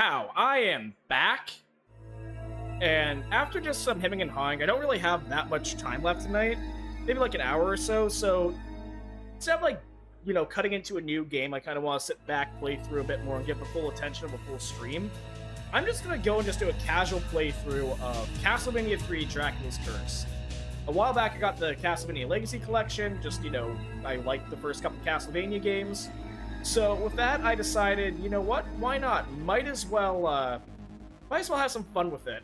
How? I am back, and after just some hemming and hawing, I don't really have that much time left tonight. Maybe like an hour or so. So instead of cutting into a new game, I kind of want to sit back, play through a bit more, and give the full attention of a full stream. I'm just gonna go and just do a casual playthrough of Castlevania III: Dracula's Curse. A while back, I got the Castlevania Legacy Collection. Just I liked the first couple Castlevania games. So with that, I decided, you know what? Why not? Might as well have some fun with it.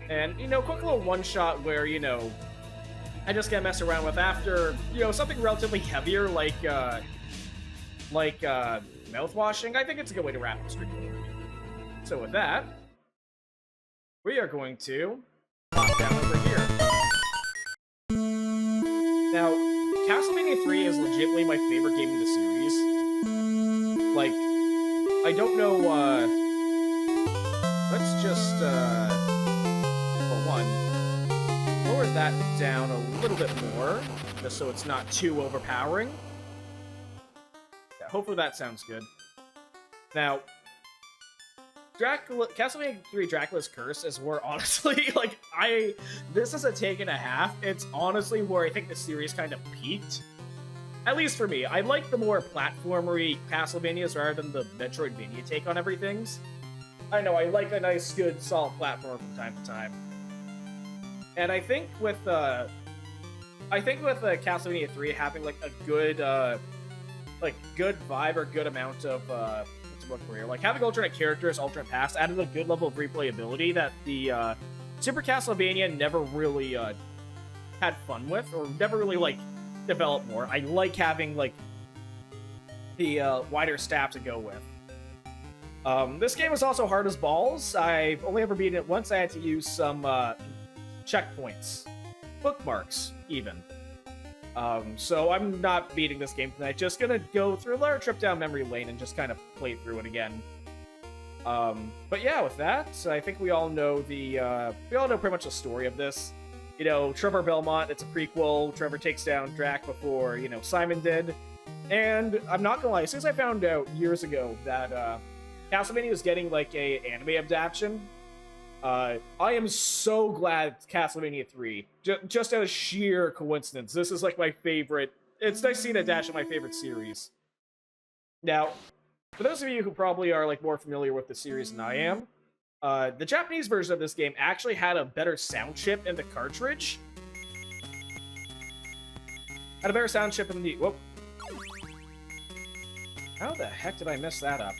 And quick little one shot where I just get messed around with after something relatively heavier like mouth washing. I think it's a good way to wrap the stream. So with that, we are going to pop down over here. Now, Castlevania 3 is legitimately my favorite game in the series. Like, I don't know, let's just, for one, lower that down a little bit more, just so it's not too overpowering. Yeah, hopefully that sounds good. Now, Castlevania III: Dracula's Curse is where, honestly, this is a take and a half. It's honestly where I think the series kind of peaked. At least for me. I like the more platformery Castlevanias rather than the Metroidvania take on everything. I know, I like a nice, good, solid platform from time to time. And I think with Castlevania 3 having a good good vibe or good amount of having alternate characters, alternate paths, added a good level of replayability that the Super Castlevania never really had fun with, or never really developed more. I like having the wider staff to go with. This game is also hard as balls. I've only ever beaten it once. I had to use some checkpoints, bookmarks even. So I'm not beating this game tonight. Just gonna go through a little trip down memory lane and just kind of play through it again. But yeah, with that, I think we all know pretty much the story of this. Trevor Belmont, it's a prequel. Trevor takes down Drac before, Simon did. And I'm not gonna lie, as soon as I found out years ago that Castlevania was getting a anime adaptation, I am so glad it's Castlevania 3. Just out of sheer coincidence. This is my favorite. It's nice seeing a dash of my favorite series. Now, for those of you who probably are more familiar with the series than I am, the Japanese version of this game actually had a better sound chip in the cartridge. Had a better sound chip in the... Whoop. How the heck did I mess that up?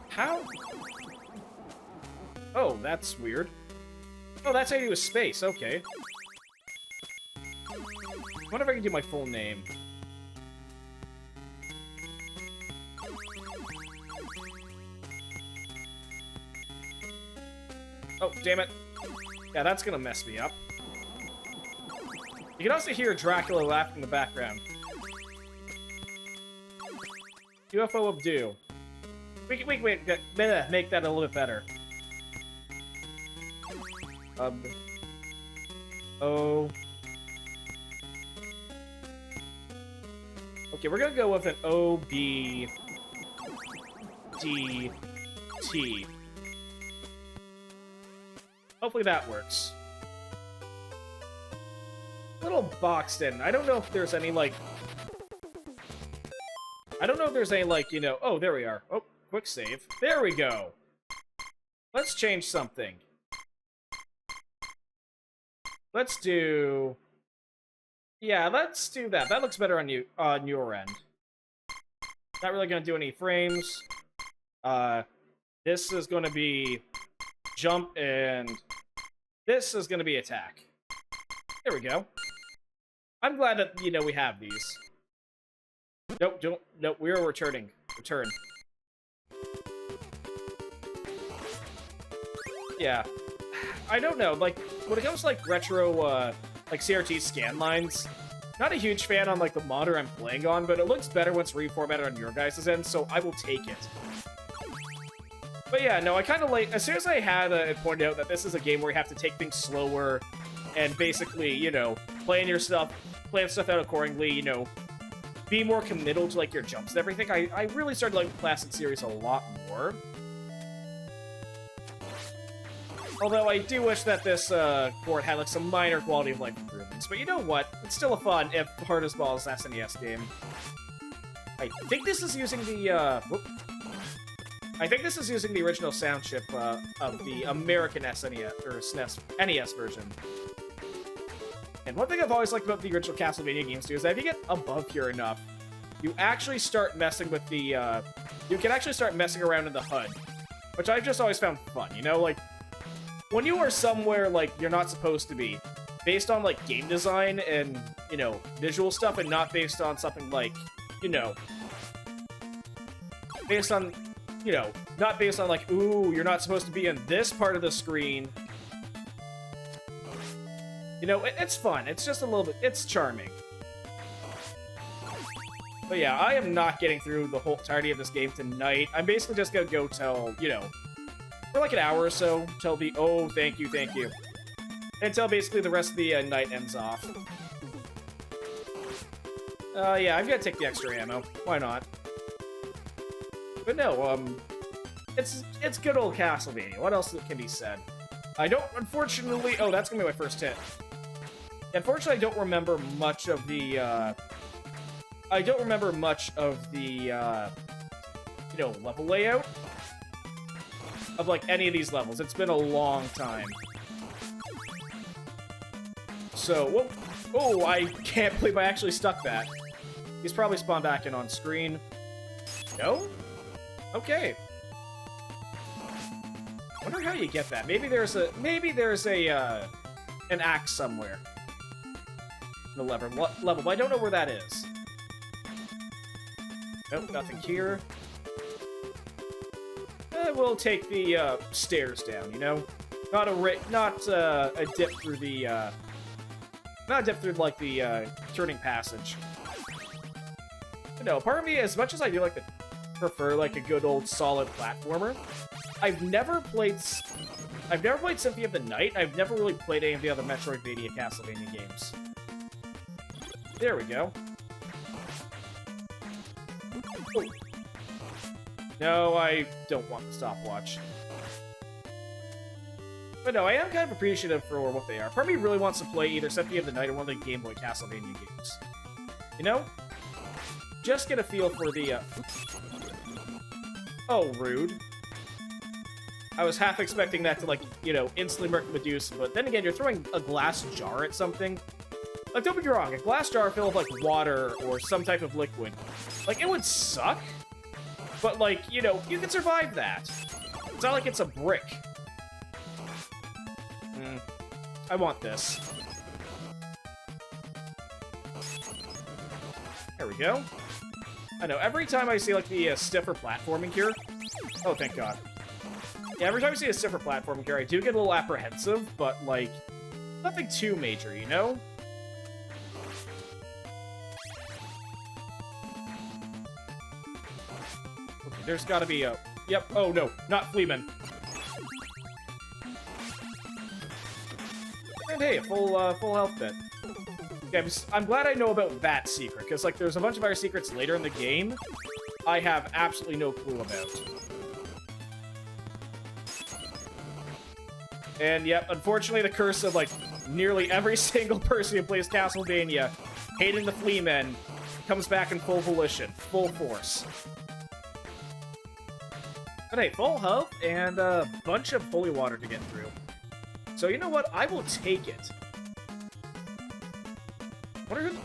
How? Oh, that's weird. Oh, that's how you do a space. Okay. I wonder if I can do my full name. Oh, damn it. Yeah, that's gonna mess me up. You can also hear Dracula laughing in the background. UFO of Do. Wait, make that a little bit better. Oh. Okay, we're gonna go with an OBDT. Hopefully that works. Little boxed in. I don't know if there's any, oh, there we are. Oh, quick save. There we go. Let's change something. Let's do... Yeah, let's do that. That looks better on your end. Not really gonna do any frames. This is gonna be jump, and this is gonna be attack. There we go. I'm glad that, we have these. Nope, we are returning. Return. Yeah. I don't know, when it comes to, retro, CRT scan lines, not a huge fan on, the monitor I'm playing on, but it looks better once reformatted on your guys' end, so I will take it. But yeah, no, I kind of as soon as I had pointed out that this is a game where you have to take things slower, and basically, plan stuff out accordingly, be more committal to, like, your jumps and everything. I really started liking the classic series a lot more. Although I do wish that this port had, like, some minor quality of life improvements. But you know what? It's still a fun, if hard as balls, SNES game. I think this is using the, I think this is using the original sound chip of the American SNES, or SNES, NES version. And one thing I've always liked about the original Castlevania games, too, is that if you get above here enough, you actually start messing with the, you can actually start messing around in the HUD. Which I've just always found fun, you know? Like, when you are somewhere, like, you're not supposed to be, based on, like, game design and, you know, visual stuff, and not based on something like, you know, based on, you know, not based on, like, ooh, you're not supposed to be in this part of the screen. You know, it's fun. It's just a little bit, it's charming. But yeah, I am not getting through the whole entirety of this game tonight. I'm basically just gonna go till, you know, for like an hour or so, till the, oh, thank you, until basically the rest of the night ends off. Yeah, I've got to take the extra ammo. Why not? But no, it's good old Castlevania. What else can be said? I don't, unfortunately, oh, that's gonna be my first hit. Unfortunately, I don't remember much of the, you know, level layout of, like, any of these levels. It's been a long time. So, whoa, oh, I can't believe I actually stuck that. He's probably spawned back in on screen. No? Okay. Wonder how you get that. Maybe there's a, an axe somewhere. The level, but I don't know where that is. Nope, nothing here. We'll take the stairs down, you know? Not a dip through the, not a dip through, like, the turning passage. But no, part of me, as much as I do like to prefer, like, a good old solid platformer, I've never played Symphony of the Night. I've never really played any of the other Metroidvania Castlevania games. There we go. Oh. No, I don't want the stopwatch. But no, I am kind of appreciative for what they are. Part of me really wants to play either Symphony of the Night or one of the Game Boy Castlevania games. You know? Just get a feel for the, Oh, rude. I was half expecting that to, like, you know, instantly murk Medusa, but then again, you're throwing a glass jar at something. Like, don't get me wrong, a glass jar filled with, like, water or some type of liquid. Like, it would suck, but, like, you know, you can survive that. It's not like it's a brick. I want this. There we go. I know, every time I see, like, the stiffer platforming here... Oh, thank God. Yeah, every time I see a stiffer platforming here, I do get a little apprehensive, but, like, nothing too major, you know? Okay, there's gotta be a... Yep, oh no, not Fleeman. And hey, a full health bit. Okay, I'm glad I know about that secret, because, like, there's a bunch of other secrets later in the game I have absolutely no clue about. And, yep, unfortunately, the curse of, like, nearly every single person who plays Castlevania hating the Fleamen comes back in full volition, full force. But hey, full health and a bunch of holy water to get through. So, you know what? I will take it.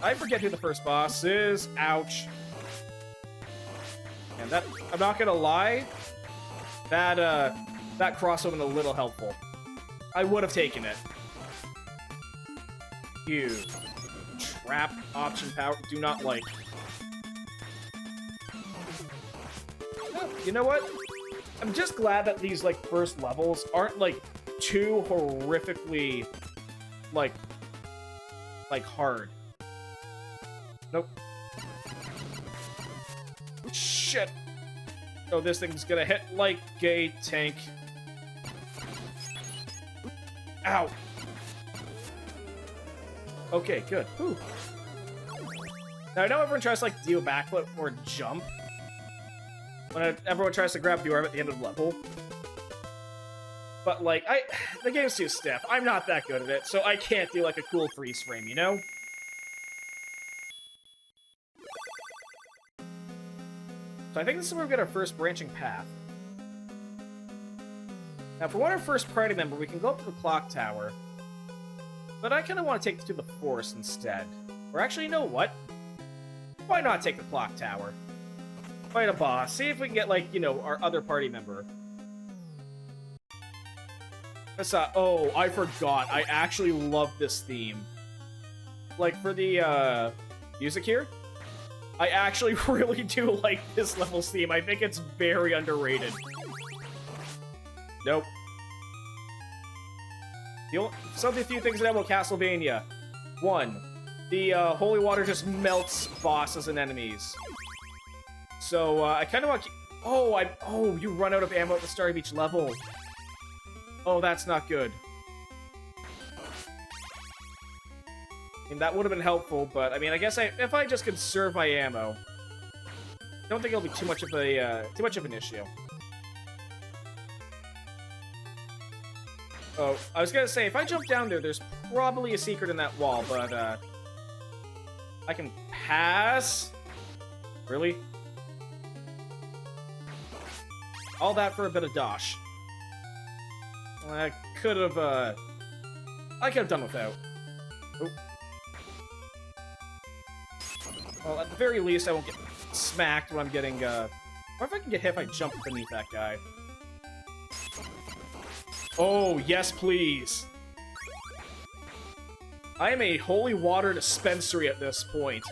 I forget who the first boss is. Ouch. And that, I'm not gonna lie, that cross would have been a little helpful. I would have taken it. You. Trap option power. Do not like. Oh, you know what? I'm just glad that these, like, first levels aren't, like, too horrifically, like, hard. Nope. Shit. Oh, this thing's gonna hit like a tank. Ow. Okay, good. Whew. Now, I know everyone tries to, like, do a backflip or jump when everyone tries to grab the orb at the end of the level. But, like, the game's too stiff. I'm not that good at it, so I can't do, like, a cool freeze frame, you know? So I think this is where we get our first branching path. Now, if we want our first party member, we can go up to the clock tower. But I kind of want to take it to the forest instead. Or actually, you know what? Why not take the clock tower? Fight a boss. See if we can get, like, you know, our other party member. Oh, I forgot. I actually love this theme. Like, for the, music here, I actually really do like this level's theme. I think it's very underrated. Nope. Some of the few things I know about Castlevania. 1. The, holy water just melts bosses and enemies. So, I kind of want to... Oh, you run out of ammo at the start of each level. Oh, that's not good. I mean, that would have been helpful, but, I mean, I guess if I just conserve my ammo, I don't think it'll be too much of an issue. Oh, I was gonna say, if I jump down there, there's probably a secret in that wall, but, I can pass? Really? All that for a bit of dosh. I could have done without. Oh. Well, at the very least, I won't get smacked when I'm getting, or if I can get hit if I jump beneath that guy. Oh, yes, please. I am a holy water dispensary at this point.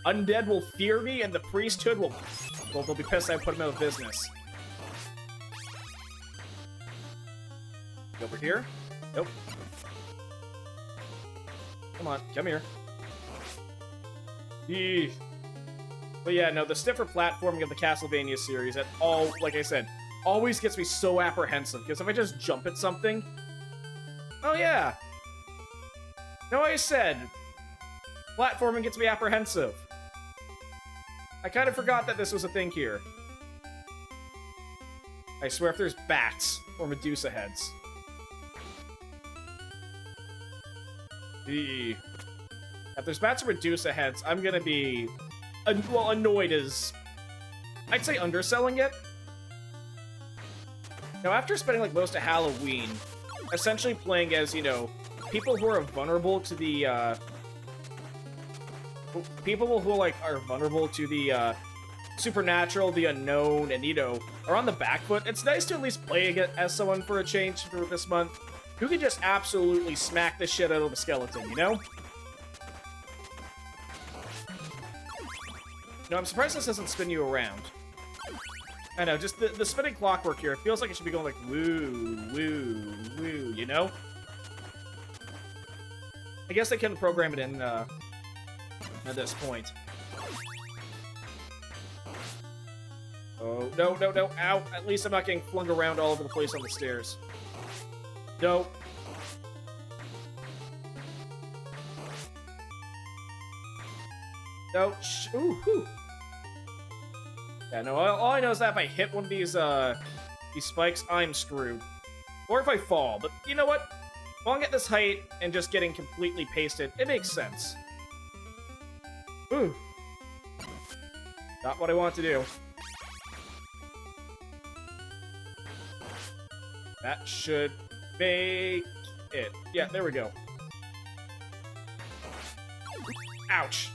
Undead will fear me, and the priesthood will... Well, they'll be pissed I put them out of business. Over here? Nope. Come on, come here. Eee. But yeah, no, the stiffer platforming of the Castlevania series, at all, like I said, always gets me so apprehensive, because if I just jump at something... Oh yeah! No, I said, platforming gets me apprehensive. I kind of forgot that this was a thing here. I swear if there's bats or Medusa heads. If there's bats or Medusa heads, I'm gonna be... well, annoyed is... I'd say underselling it. Now, after spending, like, most of Halloween, essentially playing as, you know, people who are vulnerable to the, people who, like, are vulnerable to the, supernatural, the unknown, and, you know, are on the back foot, it's nice to at least play as someone for a change for this month who can just absolutely smack the shit out of a skeleton, you know? No, I'm surprised this doesn't spin you around. I know, just the spinning clockwork here, it feels like it should be going like, woo, woo, woo, you know? I guess they can program it in, at this point. Oh, no, no, no, ow! At least I'm not getting flung around all over the place on the stairs. No. No, ooh, whew. Yeah, no, all I know is that if I hit one of these spikes, I'm screwed. Or if I fall, but you know what? Falling at this height and just getting completely pasted, it makes sense. Ooh. Not what I want to do. That should make it. Yeah, there we go. Ouch.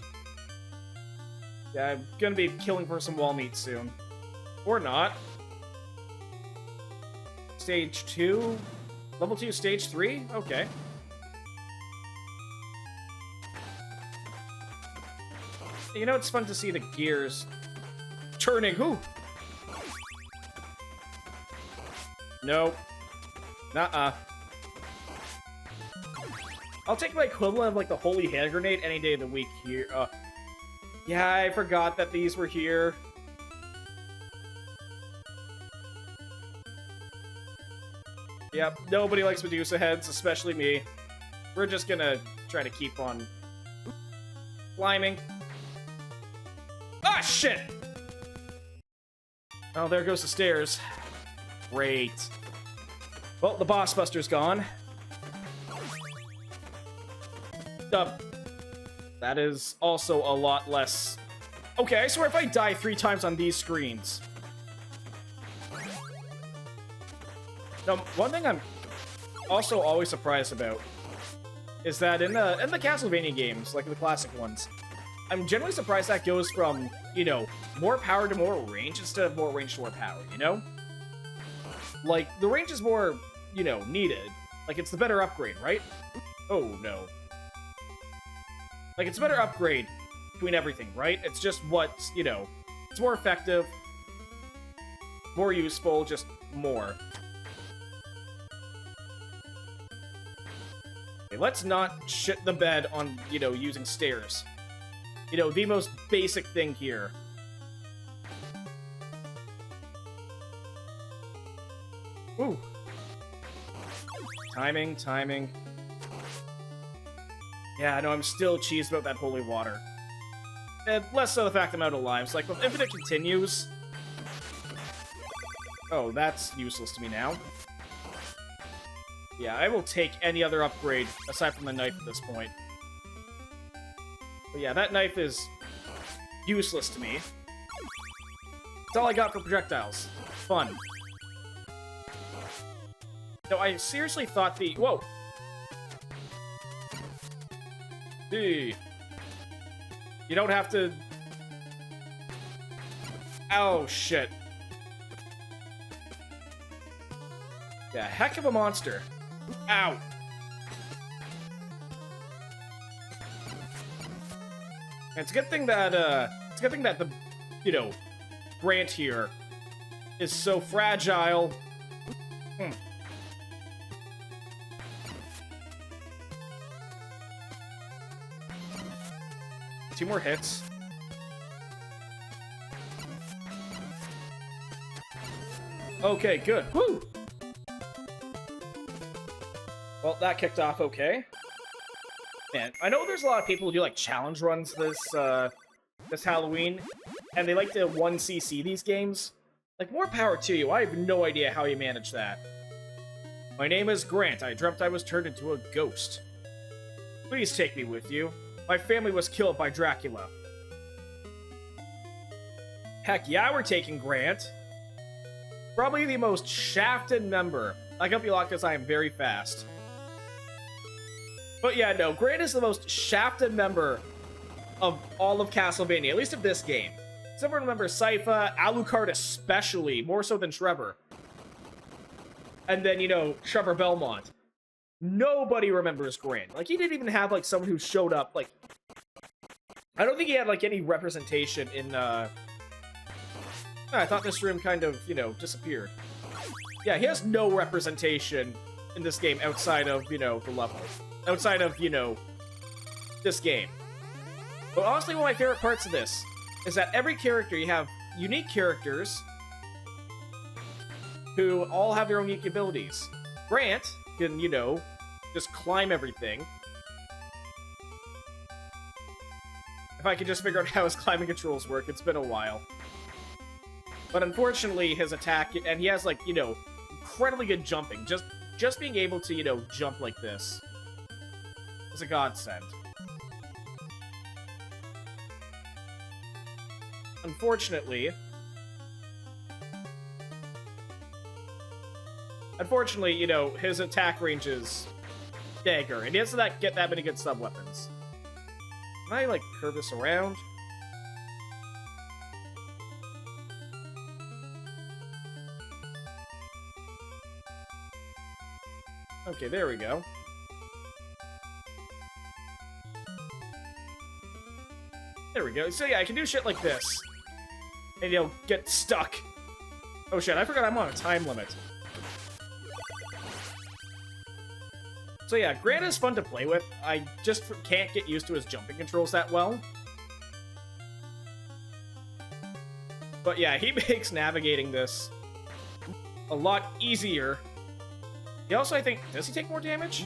Yeah, I'm gonna be killing for some wall meat soon. Or not. Stage 2? Level 2, Stage 3? Okay. You know, it's fun to see the gears turning. Ooh! Nope. Nuh-uh. I'll take my equivalent of, like, the Holy Hand Grenade any day of the week here. Yeah, I forgot that these were here. Yep, nobody likes Medusa heads, especially me. We're just gonna try to keep on climbing. Ah, shit! Oh, there goes the stairs. Great. Well, the boss buster's gone. That is also a lot less... Okay, I swear if I die 3 times on these screens... Now, one thing I'm also always surprised about is that in the Castlevania games, like the classic ones, I'm generally surprised that goes from, you know, more power to more range instead of more range to more power, you know? Like, the range is more, you know, needed. Like, it's the better upgrade, right? Oh, no. Like, it's a better upgrade between everything, right? It's just what's, you know, it's more effective, more useful, just more. Okay, let's not shit the bed on, you know, using stairs. You know, the most basic thing here. Ooh. Timing, timing. Yeah, no, I'm still cheesed about that holy water. And less so the fact I'm out of lives. Like, with Infinite Continues... Oh, that's useless to me now. Yeah, I will take any other upgrade aside from the knife at this point. But yeah, that knife is useless to me. That's all I got for projectiles. Fun. No, I seriously thought the... Whoa! Hey. You don't have to... Oh, shit. Yeah, heck of a monster. Ow! And it's a good thing that, the, you know, Grant here is so fragile. Hmm. Two more hits. Okay, good. Woo! Well, that kicked off okay. Man, I know there's a lot of people who do, like, challenge runs this Halloween, and they like to 1cc these games. Like, more power to you. I have no idea how you manage that. My name is Grant. I dreamt I was turned into a ghost. Please take me with you. My family was killed by Dracula. Heck yeah, we're taking Grant. Probably the most shafted member. I can help you a lot because I am very fast. But yeah, no, Grant is the most shafted member of all of Castlevania, at least of this game. Except for remember Sypha, Alucard especially, more so than Trevor. And then, you know, Trevor Belmont. Nobody remembers Grant. Like, he didn't even have, like, someone who showed up, like... I don't think he had, like, any representation in, I thought this room kind of, you know, disappeared. Yeah, he has no representation in this game outside of, you know, the level. Outside of, you know, this game. But honestly, one of my favorite parts of this is that every character, you have unique characters who all have their own unique abilities. Grant can, you know, just climb everything. If I could just figure out how his climbing controls work, it's been a while. But unfortunately, his attack, and he has, like, you know, incredibly good jumping. Just being able to, you know, jump like this is a godsend. Unfortunately, you know, his attack range is dagger, and he doesn't get that many good sub-weapons. Can I, like, curve this around? Okay, there we go. There we go. So yeah, I can do shit like this. And, you know, get stuck. Oh shit, I forgot I'm on a time limit. So yeah, Grant is fun to play with. I just can't get used to his jumping controls that well. But yeah, he makes navigating this a lot easier. He also, I think... Does he take more damage?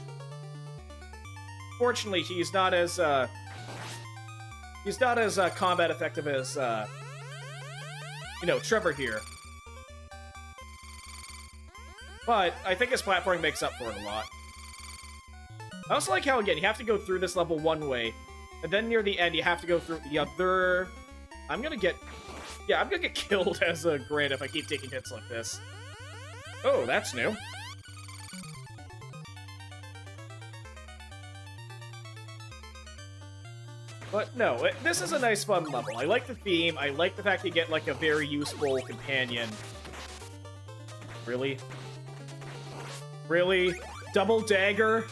Fortunately, he's not as, He's not as combat effective as, you know, Trevor here. But I think his platforming makes up for it a lot. I also like how, again, you have to go through this level one way, and then near the end, you have to go through the other... I'm gonna get killed as a Grant if I keep taking hits like this. Oh, that's new. But no, this is a nice, fun level. I like the theme. I like the fact that you get, like, a very useful companion. Really? Really? Double dagger?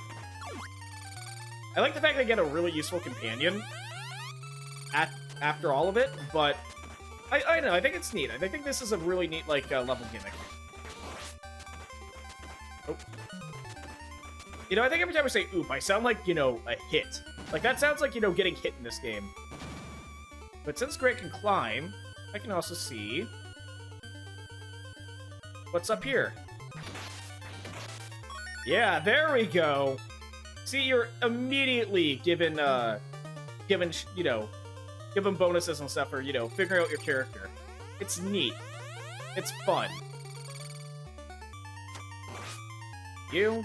I like the fact that I get a really useful companion after all of it, but I don't know, I think it's neat. I think this is a really neat, like, level gimmick. Oh. You know, I think every time I say oop, I sound like, you know, a hit. Like, that sounds like, you know, getting hit in this game. But since Grant can climb, I can also see what's up here. Yeah, there we go. See, you're immediately given, you know, given bonuses and stuff for, you know, figuring out your character. It's neat. It's fun. You?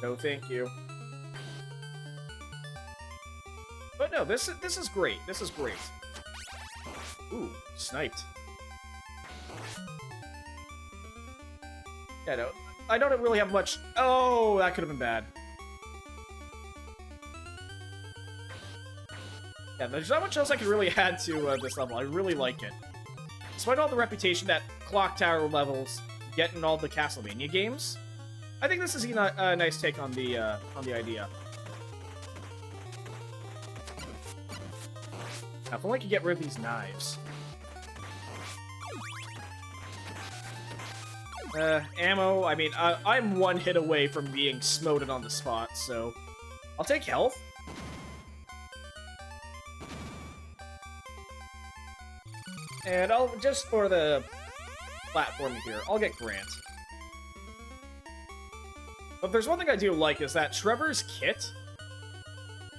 No, thank you. But no, this is great. This is great. Ooh, sniped. Yeah, no, I don't really have much... Oh, that could have been bad. Yeah, there's not much else I can really add to this level. I really like it. Despite all the reputation that Clock Tower levels get in all the Castlevania games, I think this is a nice take on the idea. Now, if only I could get rid of these knives. Ammo, I mean, I'm one hit away from being smoted on the spot, so I'll take health. And I'll, just for the platforming here, I'll get Grant. But there's one thing I do like, is that Trevor's kit,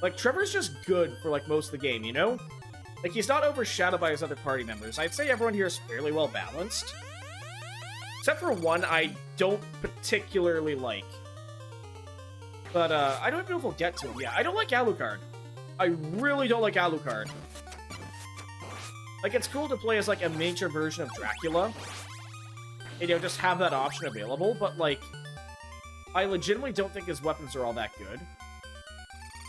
like, Trevor's just good for, like, most of the game, you know? Like, he's not overshadowed by his other party members. I'd say everyone here is fairly well balanced. Except for one I don't particularly like. But, I don't even know if we'll get to him. Yeah, I don't like Alucard. I really don't like Alucard. Like, it's cool to play as, like, a miniature version of Dracula. And, you know, just have that option available, but, like, I legitimately don't think his weapons are all that good.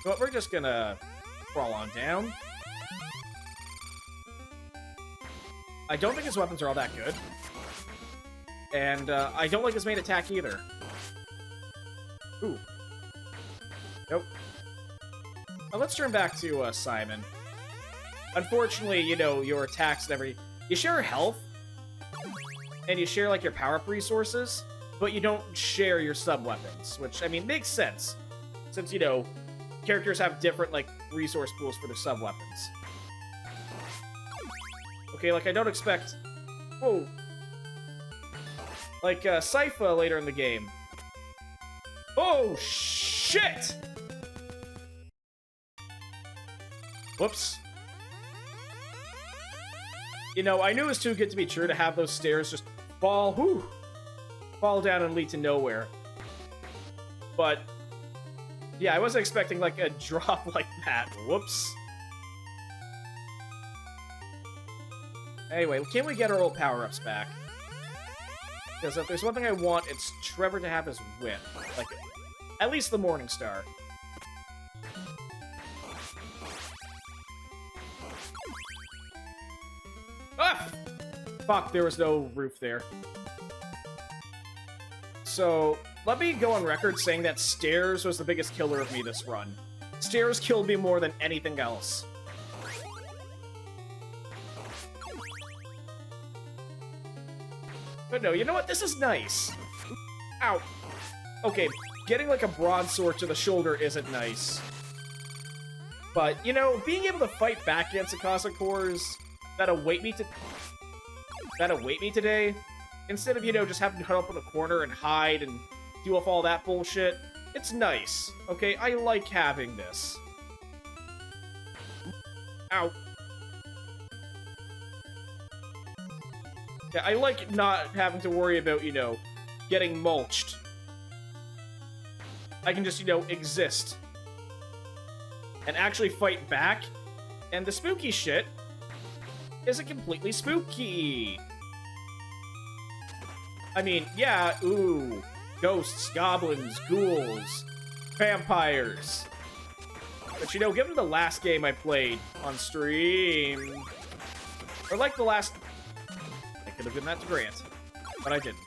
But we're just gonna crawl on down. I don't think his weapons are all that good. And, I don't like his main attack either. Ooh. Nope. Now let's turn back to, Simon. Unfortunately, you know, your attacks and you share health, and you share, like, your power-up resources, but you don't share your sub-weapons, which, I mean, makes sense. Since, you know, characters have different, like, resource pools for their sub-weapons. Okay, like, I don't expect... Whoa. Like, Sypha later in the game. Oh, shit! Whoops. You know, I knew it was too good to be true to have those stairs just fall down and lead to nowhere. But, yeah, I wasn't expecting, like, a drop like that. Whoops. Anyway, can we get our old power-ups back? Because if there's one thing I want, it's Trevor to have his whip. Like, at least the Morning Star. Ah! Fuck, there was no roof there. So, let me go on record saying that stairs was the biggest killer of me this run. Stairs killed me more than anything else. But no, you know what? This is nice. Ow. Okay, getting like a broadsword to the shoulder isn't nice. But, you know, being able to fight back against the Cosmic Horrors that await me today, instead of, you know, just having to huddle up in a corner and hide and deal with all that bullshit, it's nice. Okay, I like having this. Ow. Yeah, I like not having to worry about, you know, getting mulched. I can just, you know, exist. And actually fight back. And the spooky shit isn't completely spooky. I mean, yeah, ooh. Ghosts, goblins, ghouls, vampires. But, you know, given the last game I played on stream, or like the last... I could have given that to Grant, but I didn't.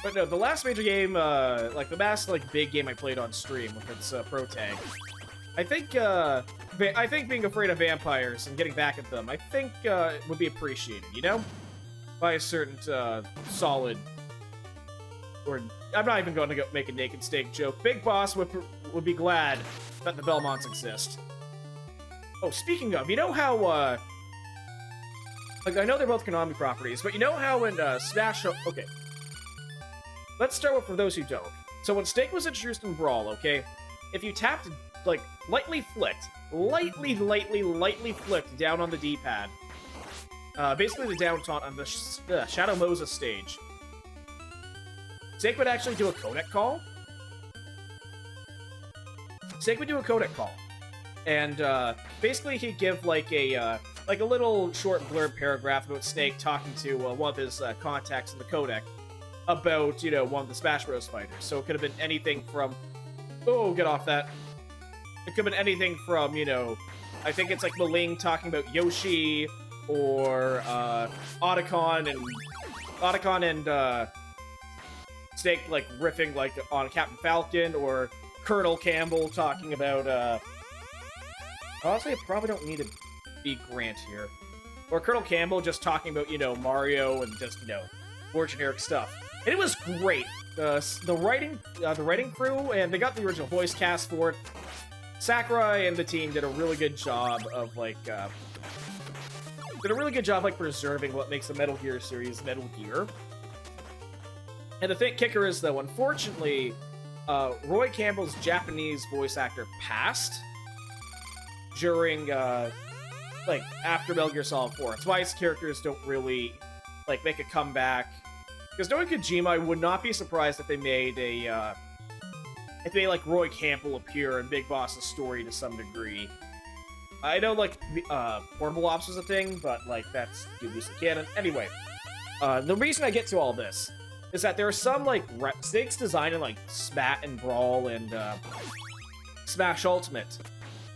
But no, the last major game, like the last like big game I played on stream with its pro tag, I think being afraid of vampires and getting back at them, I think would be appreciated, you know, by a certain solid. Or I'm not even going to go make a naked steak joke. Big Boss would be glad that the Belmonts exist. Oh, speaking of, you know how like I know they're both Konami properties, but you know how in Smash? Okay. Let's start with for those who don't. So when Snake was introduced in Brawl, okay, if you tapped, like, lightly flicked down on the D-pad, basically the down taunt on the Shadow Moses stage, Snake would actually do a codec call. And basically he'd give like a little short blurb paragraph about Snake talking to one of his contacts in the codec about, you know, one of the Smash Bros. Fighters. So it could have been anything from... Oh, get off that. It could have been anything from, you know... I think it's like Maling talking about Yoshi, or Otacon and Snake, like, riffing, like, on Captain Falcon, or Colonel Campbell talking about, honestly, I probably don't need to be Grant here. Or Colonel Campbell just talking about, you know, Mario and just, you know, more generic stuff. And it was great. The writing crew, and they got the original voice cast for it. Sakurai and the team did a really good job of like preserving what makes the Metal Gear series Metal Gear. And the kicker is though, unfortunately, Roy Campbell's Japanese voice actor passed during like after Metal Gear Solid 4. That's why his characters don't really like make a comeback. Because knowing Kojima, I would not be surprised if they made a, like, Roy Campbell appear in Big Boss's story to some degree. I know, like, Portable Ops was a thing, but, like, that's dubiously canon. Anyway, the reason I get to all this is that there are some, like, Snake's design in, like, Spat and Brawl and, Smash Ultimate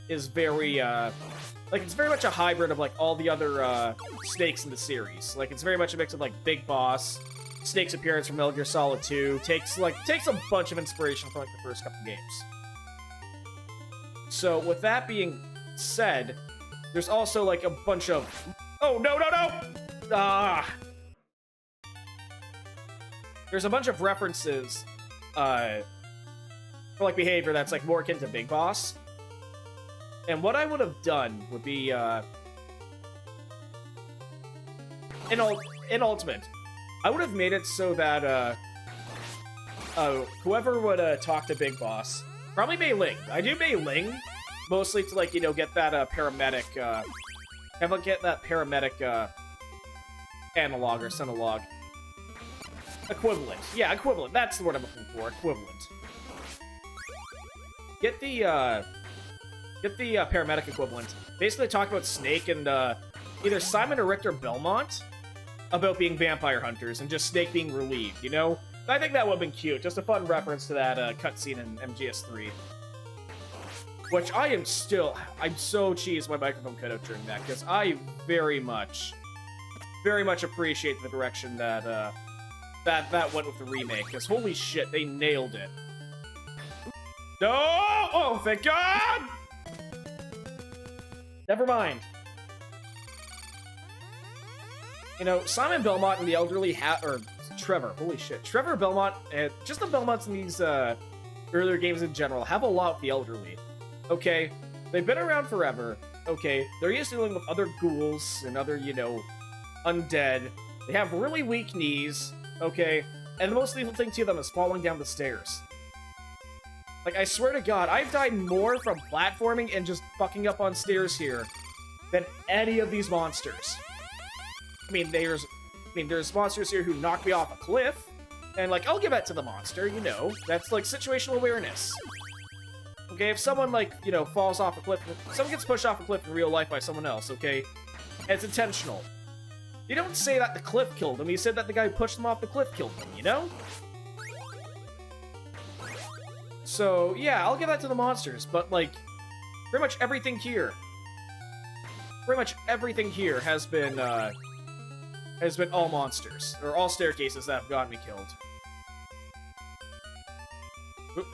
is very, like, it's very much a hybrid of, like, all the other, Snakes in the series. Like, it's very much a mix of, like, Big Boss, Snake's appearance from Metal Gear Solid 2, takes a bunch of inspiration from, like, the first couple games. So, with that being said, there's also, like, a bunch of... Oh, no! Ah! There's a bunch of references, for, like, behavior that's, like, more akin to Big Boss. And what I would have done would be, in Ultimate, I would have made it so that, whoever would, talk to Big Boss, probably Mei Ling. I do Mei Ling, mostly to, like, you know, get that, paramedic, analog or Synolog. Equivalent. Yeah, equivalent. That's the word I'm looking for. Equivalent. Get the paramedic equivalent. Basically talk about Snake and, either Simon or Richter Belmont about being vampire hunters, and just Snake being relieved, you know? I think that would have been cute. Just a fun reference to that cutscene in MGS3. Which I'm so cheesed my microphone cut out during that, because I very much appreciate the direction that that went with the remake, because holy shit, they nailed it. No! Oh, thank God! Never mind. You know, Simon Belmont and the elderly or Trevor, holy shit. Trevor Belmont, and just the Belmonts in these earlier games in general, have a lot with the elderly. Okay, they've been around forever. Okay, they're used to dealing with other ghouls and other, you know, undead. They have really weak knees, okay? And the most lethal thing to them is falling down the stairs. Like, I swear to God, I've died more from platforming and just fucking up on stairs here than any of these monsters. I mean, there's monsters here who knock me off a cliff, and, like, I'll give that to the monster, you know. That's, like, situational awareness. Okay, if someone, like, you know, falls off a cliff, someone gets pushed off a cliff in real life by someone else, okay? And it's intentional. You don't say that the cliff killed him, you said that the guy who pushed them off the cliff killed him, you know? So, yeah, I'll give that to the monsters, but, like, pretty much everything here has been all monsters, or all staircases that have gotten me killed. Oop.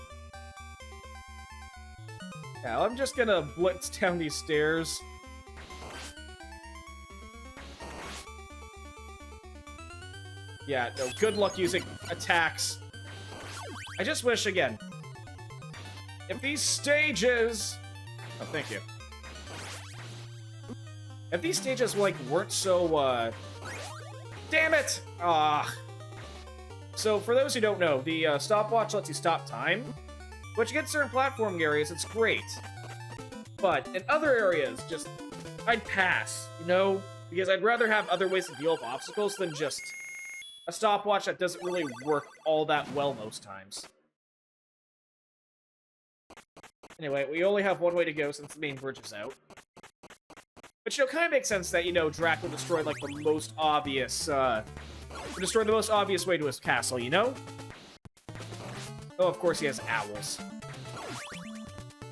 Yeah, I'm just gonna blitz down these stairs. Yeah, no, good luck using attacks. I just wish, again, if these stages... Oh, thank you. If these stages, like, weren't so, Damn it! So, for those who don't know, the stopwatch lets you stop time, which against certain platforming areas, it's great. But in other areas, just, I'd pass, you know? Because I'd rather have other ways to deal with obstacles than just a stopwatch that doesn't really work all that well most times. Anyway, we only have one way to go since the main bridge is out. Which, you know, kind of makes sense that, you know, Drac will destroy, like, the most obvious, way to his castle, you know? Oh, of course he has owls.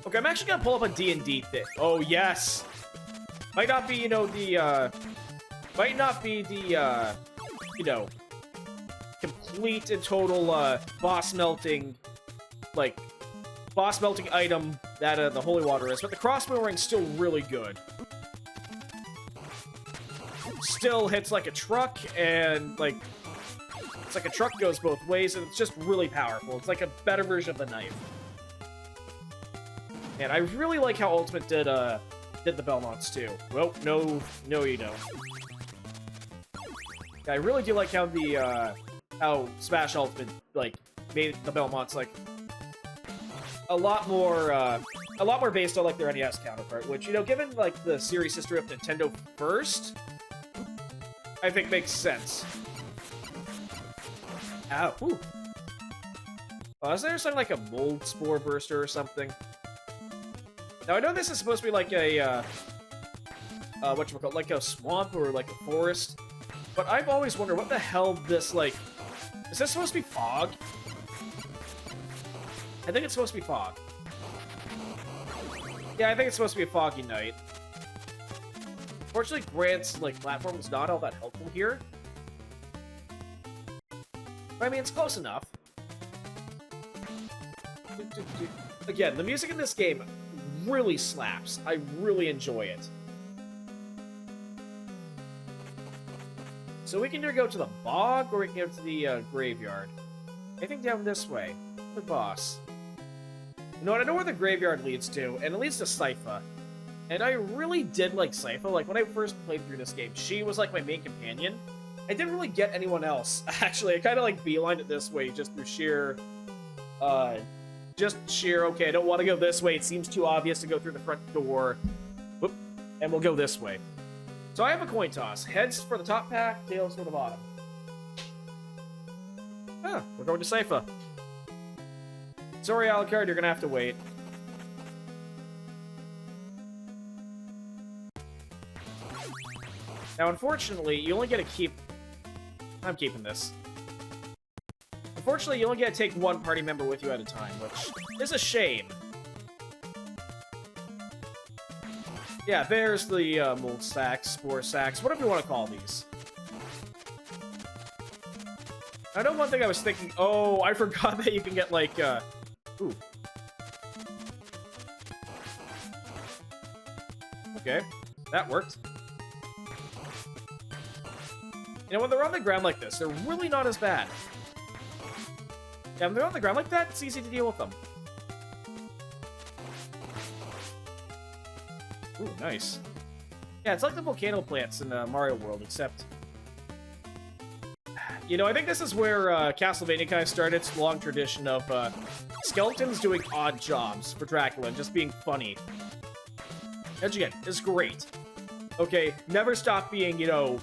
Okay, I'm actually gonna pull up a D&D thing. Oh, yes! Might not be, you know, you know, complete and total, boss-melting item that, the Holy Water is, but the crossbow ring's still really good. Still hits like a truck, and, like, it's like a truck goes both ways, and it's just really powerful. It's like a better version of the knife. And I really like how Ultimate did the Belmonts, too. Well, no you don't. Yeah, I really do like how how Smash Ultimate, like, made the Belmonts, like, a lot more based on, like, their NES counterpart, which, you know, given, like, the series history of Nintendo first, I think makes sense. Ow. Ooh. Oh, is there something like a mold spore burster or something? Now, I know this is supposed to be like a, whatchamacallit, like a swamp or like a forest, but I've always wondered what the hell this, like, is this supposed to be fog? I think it's supposed to be fog. Yeah, I think it's supposed to be a foggy night. Fortunately, Grant's, like, platform is not all that helpful here. But, I mean, it's close enough. Again, the music in this game really slaps. I really enjoy it. So we can either go to the bog, or we can go to the graveyard. I think down this way. The boss. You know what? I know where the graveyard leads to, and it leads to Sypha. And I really did like Sypha. Like, when I first played through this game, she was, like, my main companion. I didn't really get anyone else. Actually, I kind of, like, beelined it this way just through sheer, okay, I don't want to go this way. It seems too obvious to go through the front door. Whoop. And we'll go this way. So I have a coin toss. Heads for the top pack, tails for the bottom. Ah, we're going to Sypha. Sorry, Alucard, you're gonna have to wait. Now, unfortunately, you only get to keep... I'm keeping this. Unfortunately, you only get to take one party member with you at a time, which is a shame. Yeah, there's the mold sacks, spore sacks, whatever you want to call these. I know one thing I was thinking... Oh, I forgot that you can get, like, Ooh. Okay, that worked. You know, when they're on the ground like this, they're really not as bad. Yeah, when they're on the ground like that, it's easy to deal with them. Ooh, nice. Yeah, it's like the volcano plants in Mario World, except... You know, I think this is where Castlevania kind of started its long tradition of skeletons doing odd jobs for Dracula and just being funny. Which again, is great. Okay, never stop being, you know...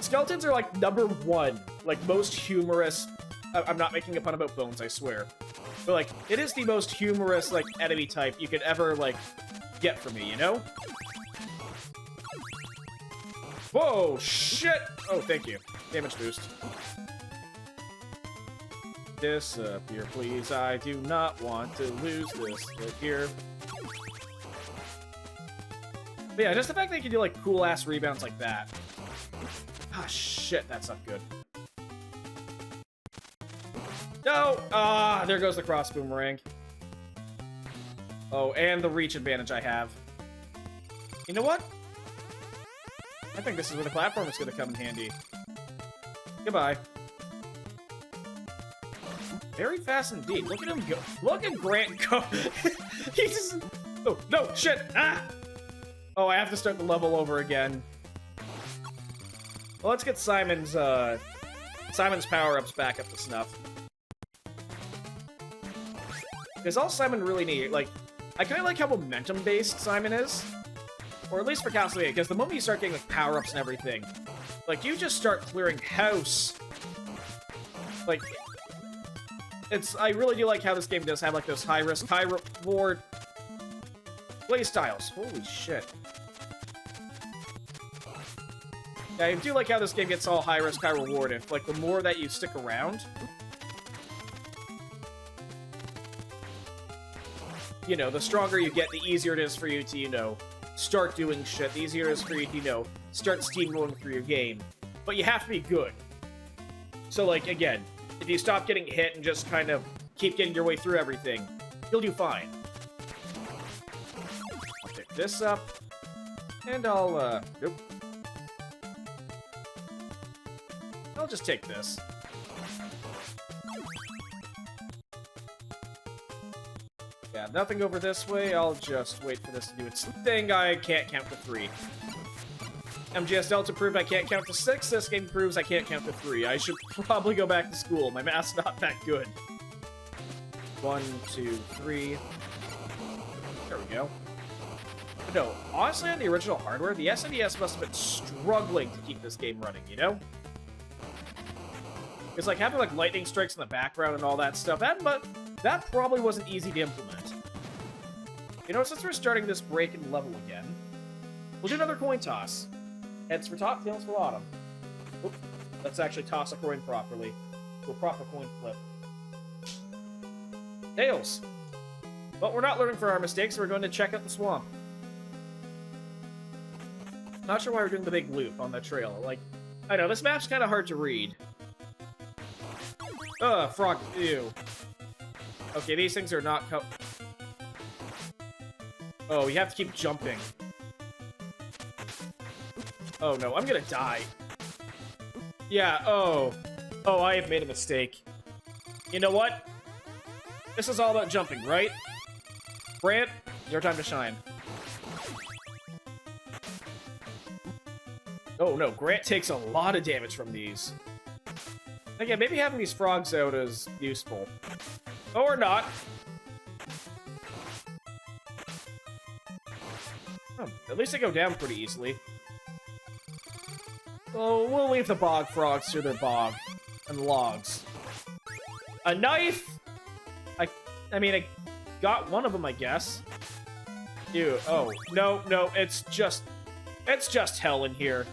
Skeletons are, like, #1. Like, most humorous... I'm not making a pun about bones, I swear. But, like, it is the most humorous, like, enemy type you could ever, like, get from me, you know? Whoa, shit! Oh, thank you. Damage boost. Disappear, please. I do not want to lose this. Look here. But yeah, just the fact that you can do, like, cool-ass rebounds like that. Ah, shit, that's not good. No! Ah, there goes the cross boomerang. Oh, and the reach advantage I have. You know what? I think this is where the platform is going to come in handy. Goodbye. Very fast indeed. Look at him go. Look at Grant go. He just... Oh, no, shit! Ah! Oh, I have to start the level over again. Well, let's get Simon's power-ups back up to snuff. Because all Simon really needs, like, I kind of like how momentum-based Simon is. Or at least for Castlevania, because the moment you start getting, like, power-ups and everything, like, you just start clearing house. Like, I really do like how this game does have, like, those high-risk, high-reward playstyles. Holy shit. Yeah, I do like how this game gets all high-risk, high-reward. If, like, the more that you stick around, you know, the stronger you get, the easier it is for you to, you know, start doing shit. The easier it is for you to, you know, start steamrolling through your game. But you have to be good. So, like, again, if you stop getting hit and just kind of keep getting your way through everything, you'll do fine. I'll pick this up, and I'll, nope. I'll just take this. Yeah, nothing over this way. I'll just wait for this to do its thing. I can't count to 3. MGS Delta proved I can't count to 6. This game proves I can't count to 3. I should probably go back to school. My math's not that good. 1, 2, 3. There we go. But no, honestly, on the original hardware, the SNES must have been struggling to keep this game running, you know? It's like having, like, lightning strikes in the background and all that stuff. That probably wasn't easy to implement. You know, since we're starting this break and level again, we'll do another coin toss. Heads for top, tails for bottom. Oop, let's actually toss a coin properly. Do a proper coin flip. Tails! But we're not learning from our mistakes, so we're going to check out the swamp. Not sure why we're doing the big loop on the trail. Like, I know, this map's kind of hard to read. Ugh, frog, ew. Okay, these things are not oh, you have to keep jumping. Oh no, I'm gonna die. Yeah, oh. Oh, I have made a mistake. You know what? This is all about jumping, right? Grant, your time to shine. Oh no, Grant takes a lot of damage from these. Again, maybe having these frogs out is useful. Or not. Oh, at least they go down pretty easily. Well, we'll leave the bog frogs to their bog and logs. A knife? I mean, I got one of them, I guess. Ew, oh. No, it's just hell in here.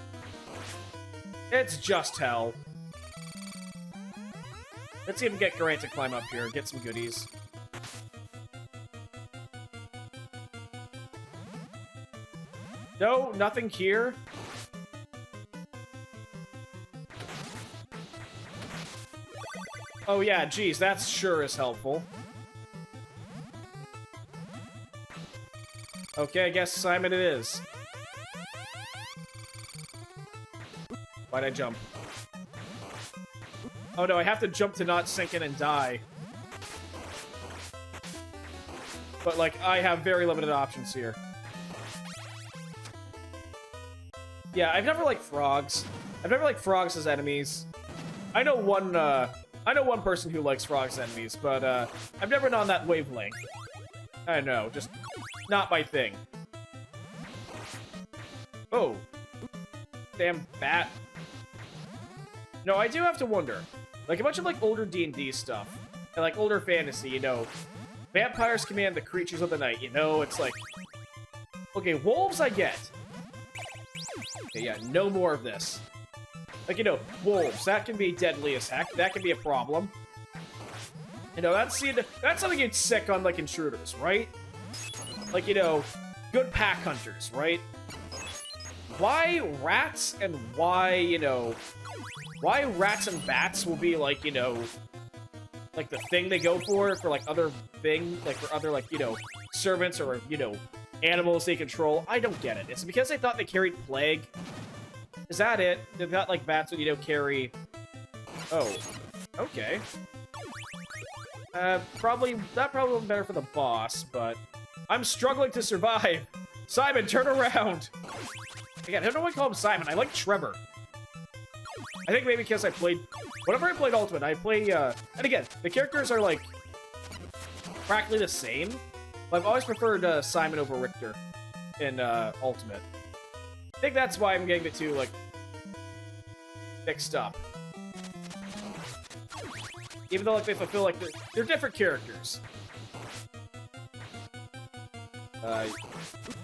It's just hell. Let's even get Grant to climb up here, get some goodies. No, nothing here. Oh yeah, geez, that's sure is helpful. Okay, I guess Simon it is. Why'd I jump? Oh no, I have to jump to not sink in and die. But, like, I have very limited options here. Yeah, I've never liked frogs. I've never liked frogs as enemies. I know one person who likes frogs enemies, but I've never been on that wavelength. I don't know, just not my thing. Oh. Damn bat. No, I do have to wonder. Like, a bunch of, like, older D&D stuff, and, like, older fantasy, you know, vampires command the creatures of the night, you know? It's like... Okay, wolves I get. Okay, yeah, no more of this. Like, you know, wolves, that can be deadly as heck. That can be a problem. You know, that's something you'd sick on, like, intruders, right? Like, you know, good pack hunters, right? Why rats and why, you know... Why rats and bats will be, like, you know... Like, the thing they go for, like, other things, like, for other, like, you know, servants or, you know, animals they control. I don't get it. It's because they thought they carried plague. Is that it? They thought, like, bats would, you know, carry... Oh. Okay. That probably wasn't better for the boss, but... I'm struggling to survive! Simon, turn around! Again, I don't know why I call him Simon. I like Trevor. I think maybe because I played... Whenever I played Ultimate, I play, And again, the characters are, like, practically the same. But I've always preferred Simon over Richter in Ultimate. I think that's why I'm getting the two, like, mixed up. Even though, like, they fulfill, like, they're different characters.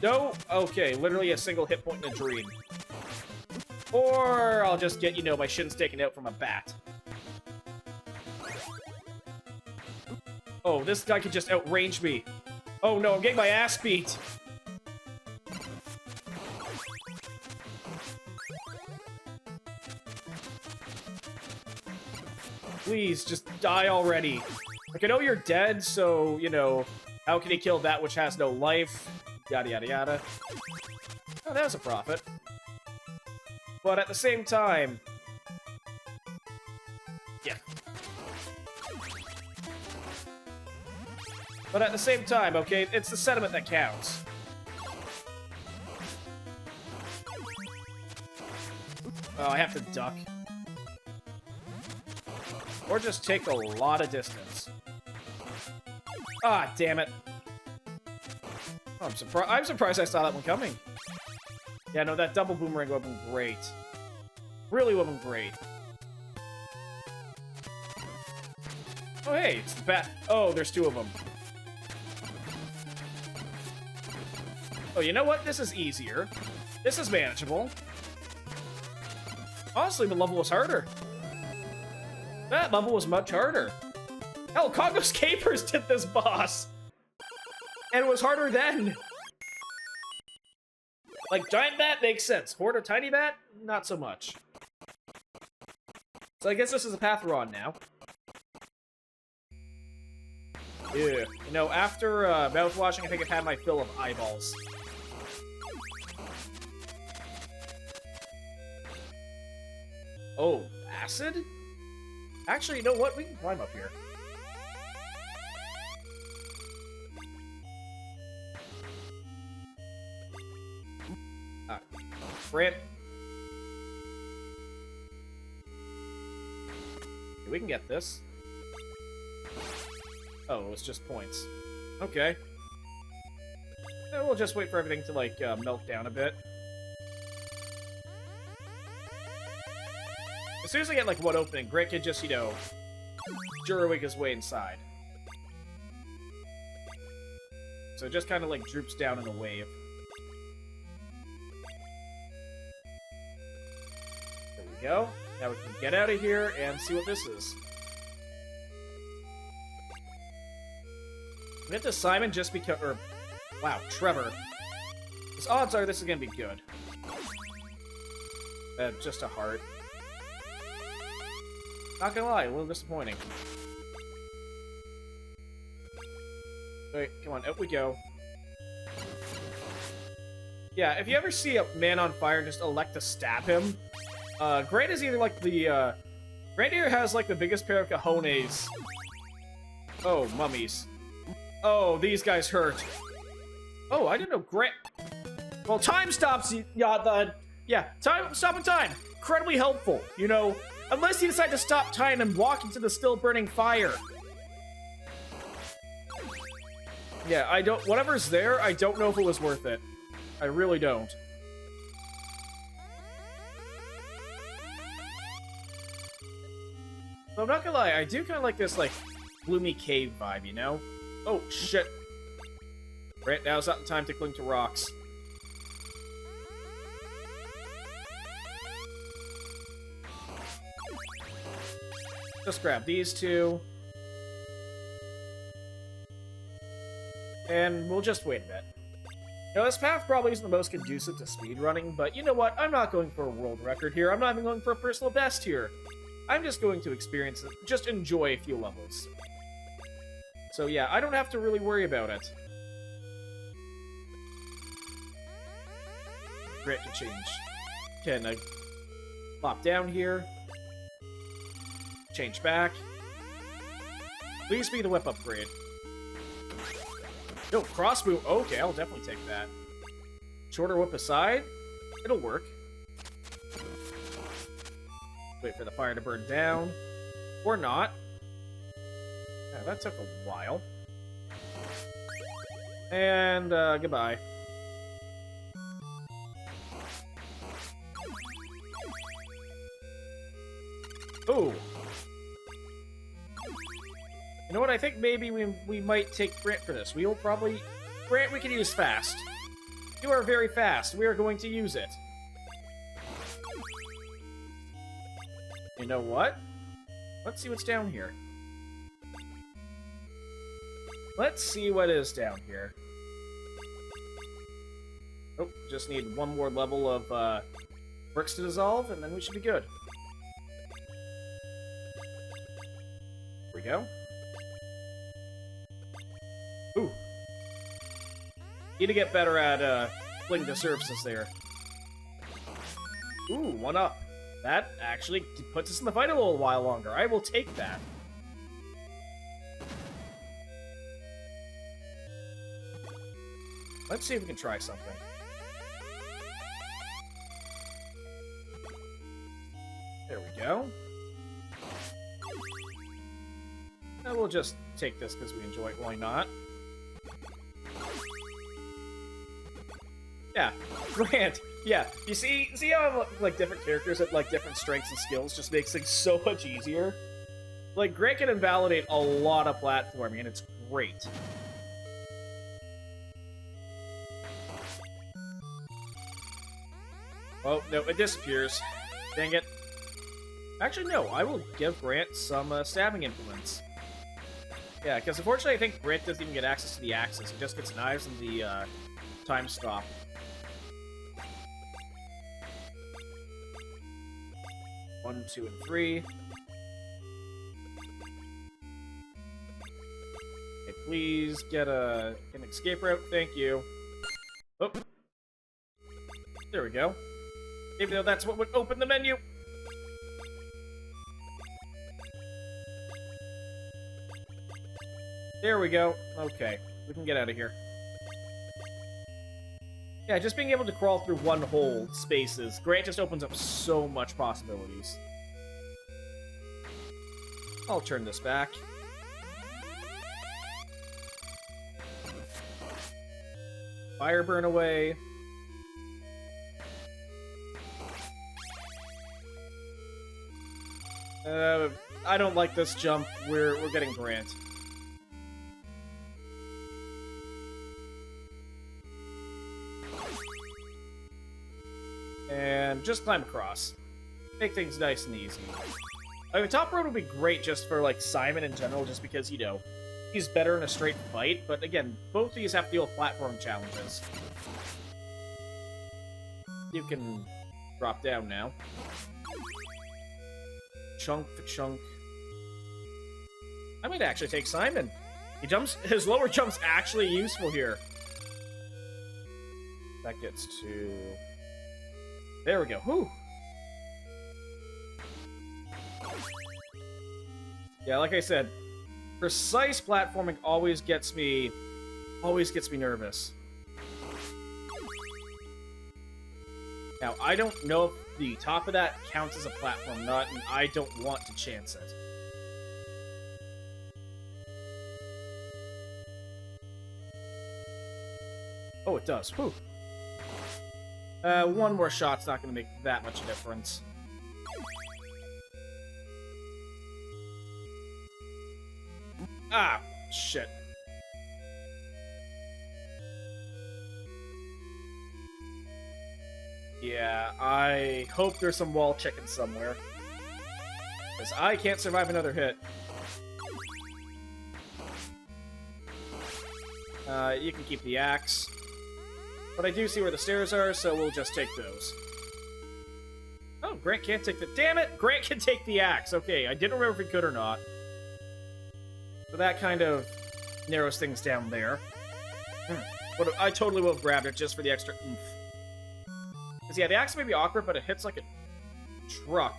No? Okay, literally a single hit point in a dream. Or I'll just get, you know, my shins taken out from a bat. Oh, this guy could just outrange me. Oh no, I'm getting my ass beat. Please, just die already. Like, I know you're dead, so, you know, how can he kill that which has no life? Yada, yada, yada. Oh, that was a profit. But at the same time... Yeah. But at the same time, okay, it's the sentiment that counts. Oh, I have to duck. Or just take a lot of distance. Ah, damn it. Oh, I'm surprised I saw that one coming. Yeah, no, that double boomerang would have been great. Really would have been great. Oh, hey, it's the bat. Oh, there's two of them. Oh, you know what? This is easier. This is manageable. Honestly, the level was harder. That level was much harder. Hell, Congo's Capers did this boss! And it was harder then! Like, giant bat makes sense. Horde or tiny bat? Not so much. So I guess this is the path we're on now. Yeah. You know, after mouthwashing, I think I've had my fill of eyeballs. Oh, acid? Actually, you know what? We can climb up here. Brant. Okay, we can get this. Oh, it's just points. Okay. Yeah, we'll just wait for everything to, like, melt down a bit. As soon as I get, like, one opening, Grant can just, you know, Jurawig his way inside. So it just kind of, like, droops down in a wave. There we go. Now we can get out of here and see what this is. We get to Simon just because... Or, wow, Trevor. His odds are this is gonna be good. Just a heart. Not gonna lie, a little disappointing. Wait, come on, out we go. Yeah, if you ever see a man on fire and just elect to stab him, Grant is either like the, Grant either has like the biggest pair of cojones. Oh, mummies. Oh, these guys hurt. Oh, I didn't know Grant... Well, time stops, yeah, stopping time. Incredibly helpful, you know? Unless you decide to stop time and walk into the still burning fire. Yeah, I don't... Whatever's there, I don't know if it was worth it. I really don't. But I'm not gonna lie, I do kind of like this, like, gloomy cave vibe, you know? Oh, shit. Right, now's not the time to cling to rocks. Just grab these two. And we'll just wait a bit. Now, this path probably isn't the most conducive to speedrunning, but you know what? I'm not going for a world record here. I'm not even going for a personal best here. I'm just going to experience it, just enjoy a few levels. So yeah, I don't have to really worry about it. Great to change. Can I pop down here? Change back. Please be the whip upgrade. No, crossbow. Okay, I'll definitely take that. Shorter whip aside. It'll work. Wait for the fire to burn down. Or not. Yeah, that took a while. And, goodbye. Ooh. You know what? I think maybe we might take Grant for this. We'll probably... Grant, we can use fast. You are very fast. We are going to use it. You know what? Let's see what's down here. Let's see what is down here. Oh, just need one more level of bricks to dissolve, and then we should be good. Here we go. Ooh. Need to get better at fling the surfaces there. Ooh, 1 up. That actually puts us in the fight a little while longer. I will take that. Let's see if we can try something. There we go. And we'll just take this because we enjoy it. Why not? Yeah, Grant. Yeah, you see how like different characters have like different strengths and skills just makes things so much easier. Like Grant can invalidate a lot of platforming, and it's great. Oh no, it disappears. Dang it. Actually, no. I will give Grant some stabbing implements. Yeah, because unfortunately, I think Grant doesn't even get access to the axes. He just gets knives and the time stop. 1, 2, and 3. Okay, please get an escape route. Thank you. Oh. There we go. Even though that's what would open the menu. There we go. Okay, we can get out of here. Yeah, just being able to crawl through one hole spaces. Grant just opens up so much possibilities. I'll turn this back. Fire burn away. I don't like this jump. We're getting Grant. And just climb across. Make things nice and easy. Like, the top road would be great just for, like, Simon in general, just because, you know, he's better in a straight fight. But again, both of these have to deal with platform challenges. You can drop down now. Chunk for chunk. I might actually take Simon. His lower jump's actually useful here. That gets to... There we go. Whew. Yeah, like I said, precise platforming always gets me nervous. Now, I don't know if the top of that counts as a platform nut, and I don't want to chance it. Oh, it does. Whew. One more shot's not going to make that much difference. Ah, shit. Yeah, I hope there's some wall chicken somewhere. Because I can't survive another hit. You can keep the axe. But I do see where the stairs are, so we'll just take those. Oh, Grant can't take the... Damn it! Grant can take the axe! Okay, I didn't remember if he could or not. So that kind of narrows things down there. But I totally will have grabbed it just for the extra oomph. Because, yeah, the axe may be awkward, but it hits like a truck.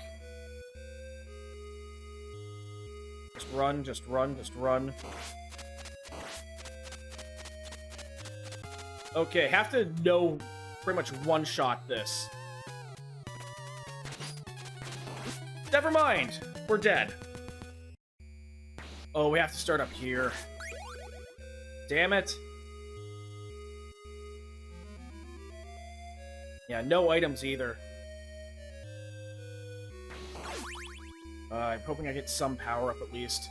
Just run, just run, just run. Okay, have to know pretty much one-shot this. Never mind! We're dead. Oh, we have to start up here. Damn it. Yeah, no items either. I'm hoping I get some power up at least.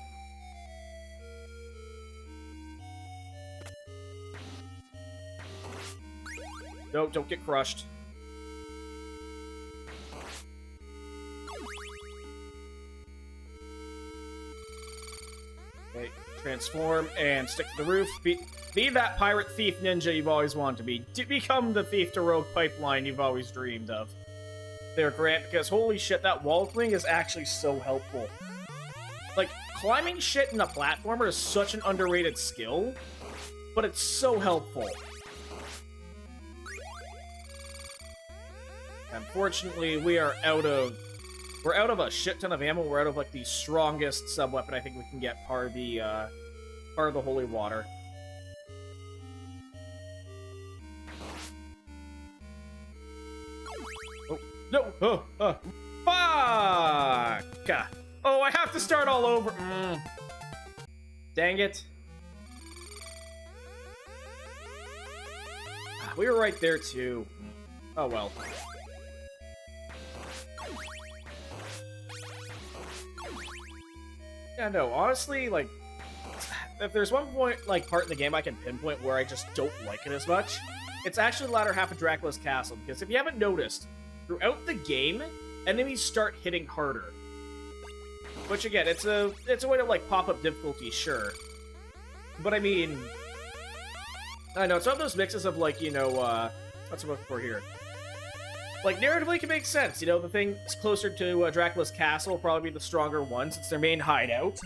No, don't get crushed. Okay, transform and stick to the roof. Be that pirate thief ninja you've always wanted to be. Become the thief to rogue pipeline you've always dreamed of. There, Grant, because holy shit, that wall thing is actually so helpful. Like, climbing shit in a platformer is such an underrated skill, but it's so helpful. Unfortunately, we're out of a shit ton of ammo. We're out of like the strongest sub-weapon I think we can get, part of the holy water. Oh no! Fuck! Oh, I have to start all over. Dang it! We were right there too. Oh well. Yeah, no, honestly, like, if there's one point, like, part in the game I can pinpoint where I just don't like it as much, it's actually the latter half of Dracula's Castle, because if you haven't noticed, throughout the game, enemies start hitting harder. Which, again, it's a way to, like, pop up difficulty, sure. But, I mean, I know, it's one of those mixes of, like, you know, what's I'm looking for here? Like, narratively, it can make sense. You know, the thing that's closer to Dracula's Castle will probably be the stronger ones. It's their main hideout.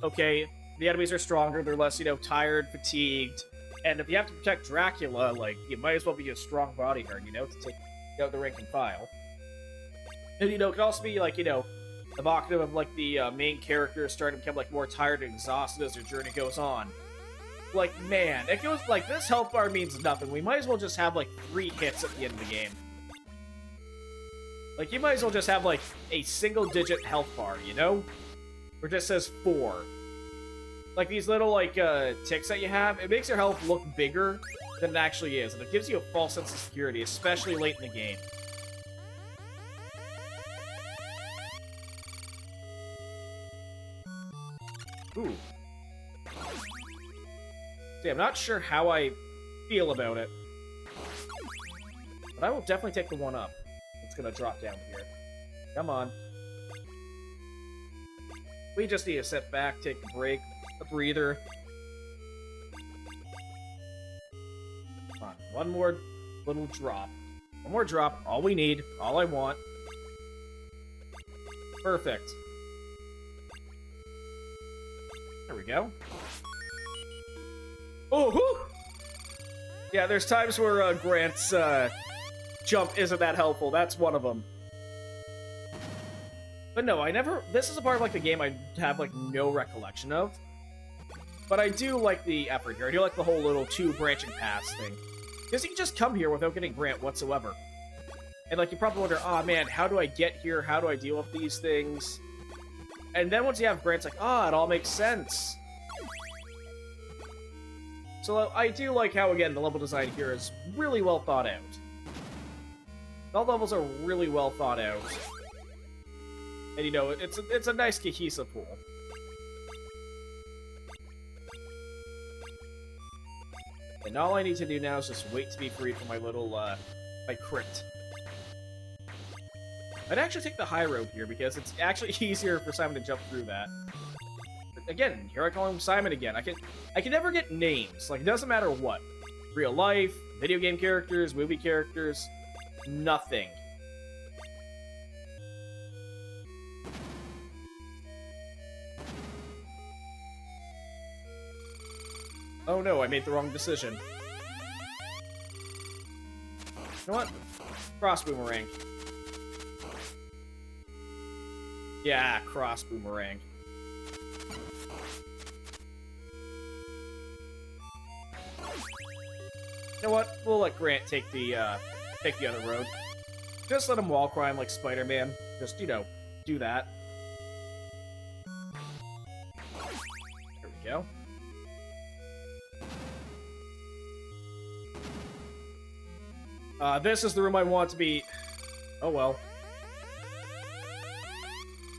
Okay, the enemies are stronger. They're less, you know, tired, fatigued. And if you have to protect Dracula, like, you might as well be a strong bodyguard, you know, to take out the rank and file. And, you know, it can also be, like, you know, evocative of, like, the main character starting to become, like, more tired and exhausted as their journey goes on. Like, man, it goes, like, this health bar means nothing. We might as well just have, like, 3 hits at the end of the game. Like, you might as well just have, like, a single-digit health bar, you know? Where it just says 4. Like, these little, like, ticks that you have, it makes your health look bigger than it actually is, and it gives you a false sense of security, especially late in the game. Ooh. See, I'm not sure how I feel about it. But I will definitely take the one up. It's gonna drop down here. Come on. We just need to sit back, take a break, a breather. Come on, one more little drop. One more drop, all we need, all I want. Perfect. There we go. Oh, whew! Yeah, there's times where Grant's jump isn't that helpful. That's one of them. But no, this is a part of, like, the game I have, like, no recollection of. But I do like the effort here. I do like the whole little 2 branching paths thing. Because you can just come here without getting Grant whatsoever. And, like, you probably wonder, oh, man, how do I get here? How do I deal with these things? And then once you have Grant, it's like, oh, it all makes sense. So I do like how, again, the level design here is really well thought out. All levels are really well thought out. And, you know, it's a nice cohesive pool. And all I need to do now is just wait to be freed from my little, my crypt. I'd actually take the high road here, because it's actually easier for Simon to jump through that. But again, here I call him Simon again. I can never get names. Like, it doesn't matter what. Real life, video game characters, movie characters, nothing. Oh no, I made the wrong decision. You know what? Cross boomerang. Yeah, cross boomerang. You know what? We'll let Grant take the other road. Just let him wall climb like Spider-Man. Just, you know, do that. There we go. This is the room I want to be. Oh well.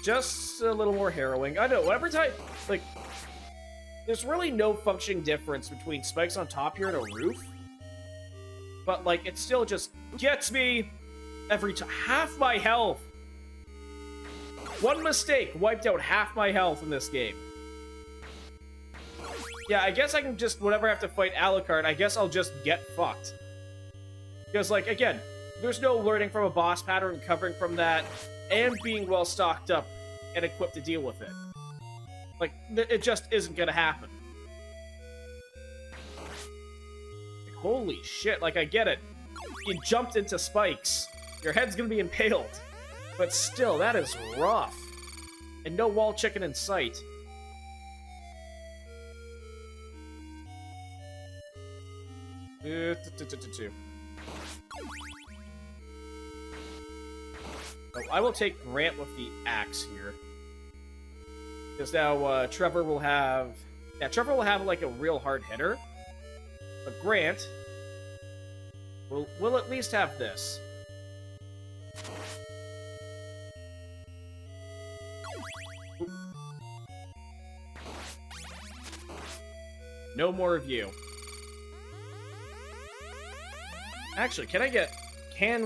Just a little more harrowing. I know, every time, like, there's really no functioning difference between spikes on top here and a roof. But, like, it still just gets me every time. Half my health! One mistake wiped out half my health in this game. Yeah, I guess I can just, whenever I have to fight Alucard, I guess I'll just get fucked. Because, like, again, there's no learning from a boss pattern, covering from that, and being well stocked up and equipped to deal with it. Like, it just isn't gonna happen. Like, holy shit, like, I get it. You jumped into spikes. Your head's gonna be impaled. But still, that is rough. And no wall chicken in sight. Oh, I will take Grant with the axe here. Because now, Trevor will have... Yeah, Trevor will have, like, a real hard hitter. But Grant will at least have this. Oop. No more of you. Actually, can we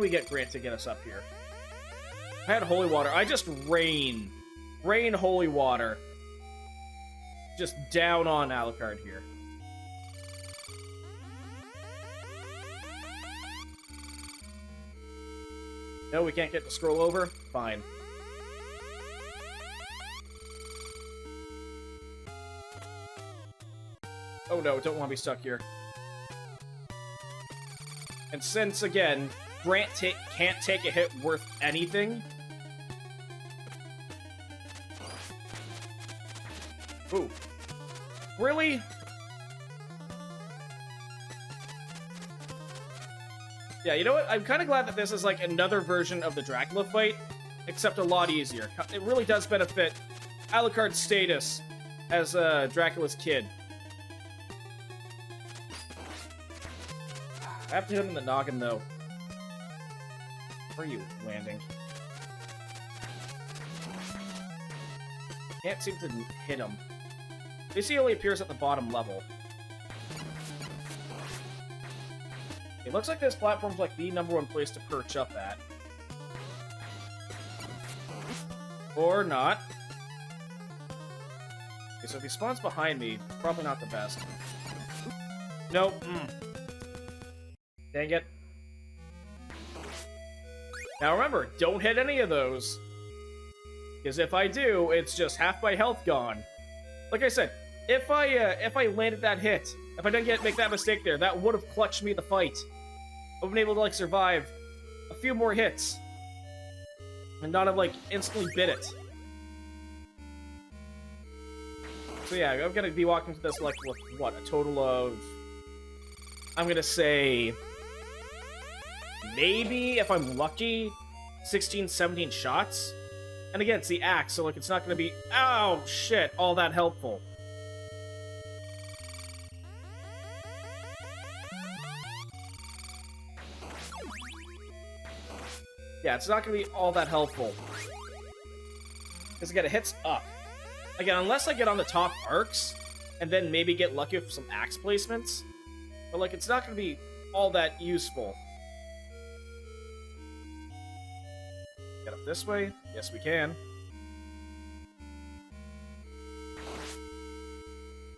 get Grant to get us up here? I had holy water. I just rain holy water. Just down on Alucard here. No, we can't get the scroll over? Fine. Oh no, don't want to be stuck here. And since, again, Grant can't take a hit worth anything... Ooh. Really? Yeah, you know what? I'm kind of glad that this is like another version of the Dracula fight, except a lot easier. It really does benefit Alucard's status as Dracula's kid. I have to hit him in the noggin, though. Where are you landing? Can't seem to hit him. This only appears at the bottom level. It looks like this platform's like the #1 place to perch up at. Or not. Okay, so if he spawns behind me, probably not the best. Nope. Dang it. Now remember, don't hit any of those. Because if I do, it's just half my health gone. Like I said, if I landed that hit, if I didn't make that mistake there, that would have clutched me the fight. I would have been able to, like, survive a few more hits. And not have, like, instantly bit it. So yeah, I'm gonna be walking to this, like, with, what, a total of... I'm gonna say... maybe, if I'm lucky, 16, 17 shots. And again, it's the axe, so like it's not going to be, oh shit, all that helpful. Yeah, it's not going to be all that helpful. Because again, it hits up. Again, unless I get on the top arcs, and then maybe get lucky with some axe placements. But like, it's not going to be all that useful. Get up this way. Yes, we can.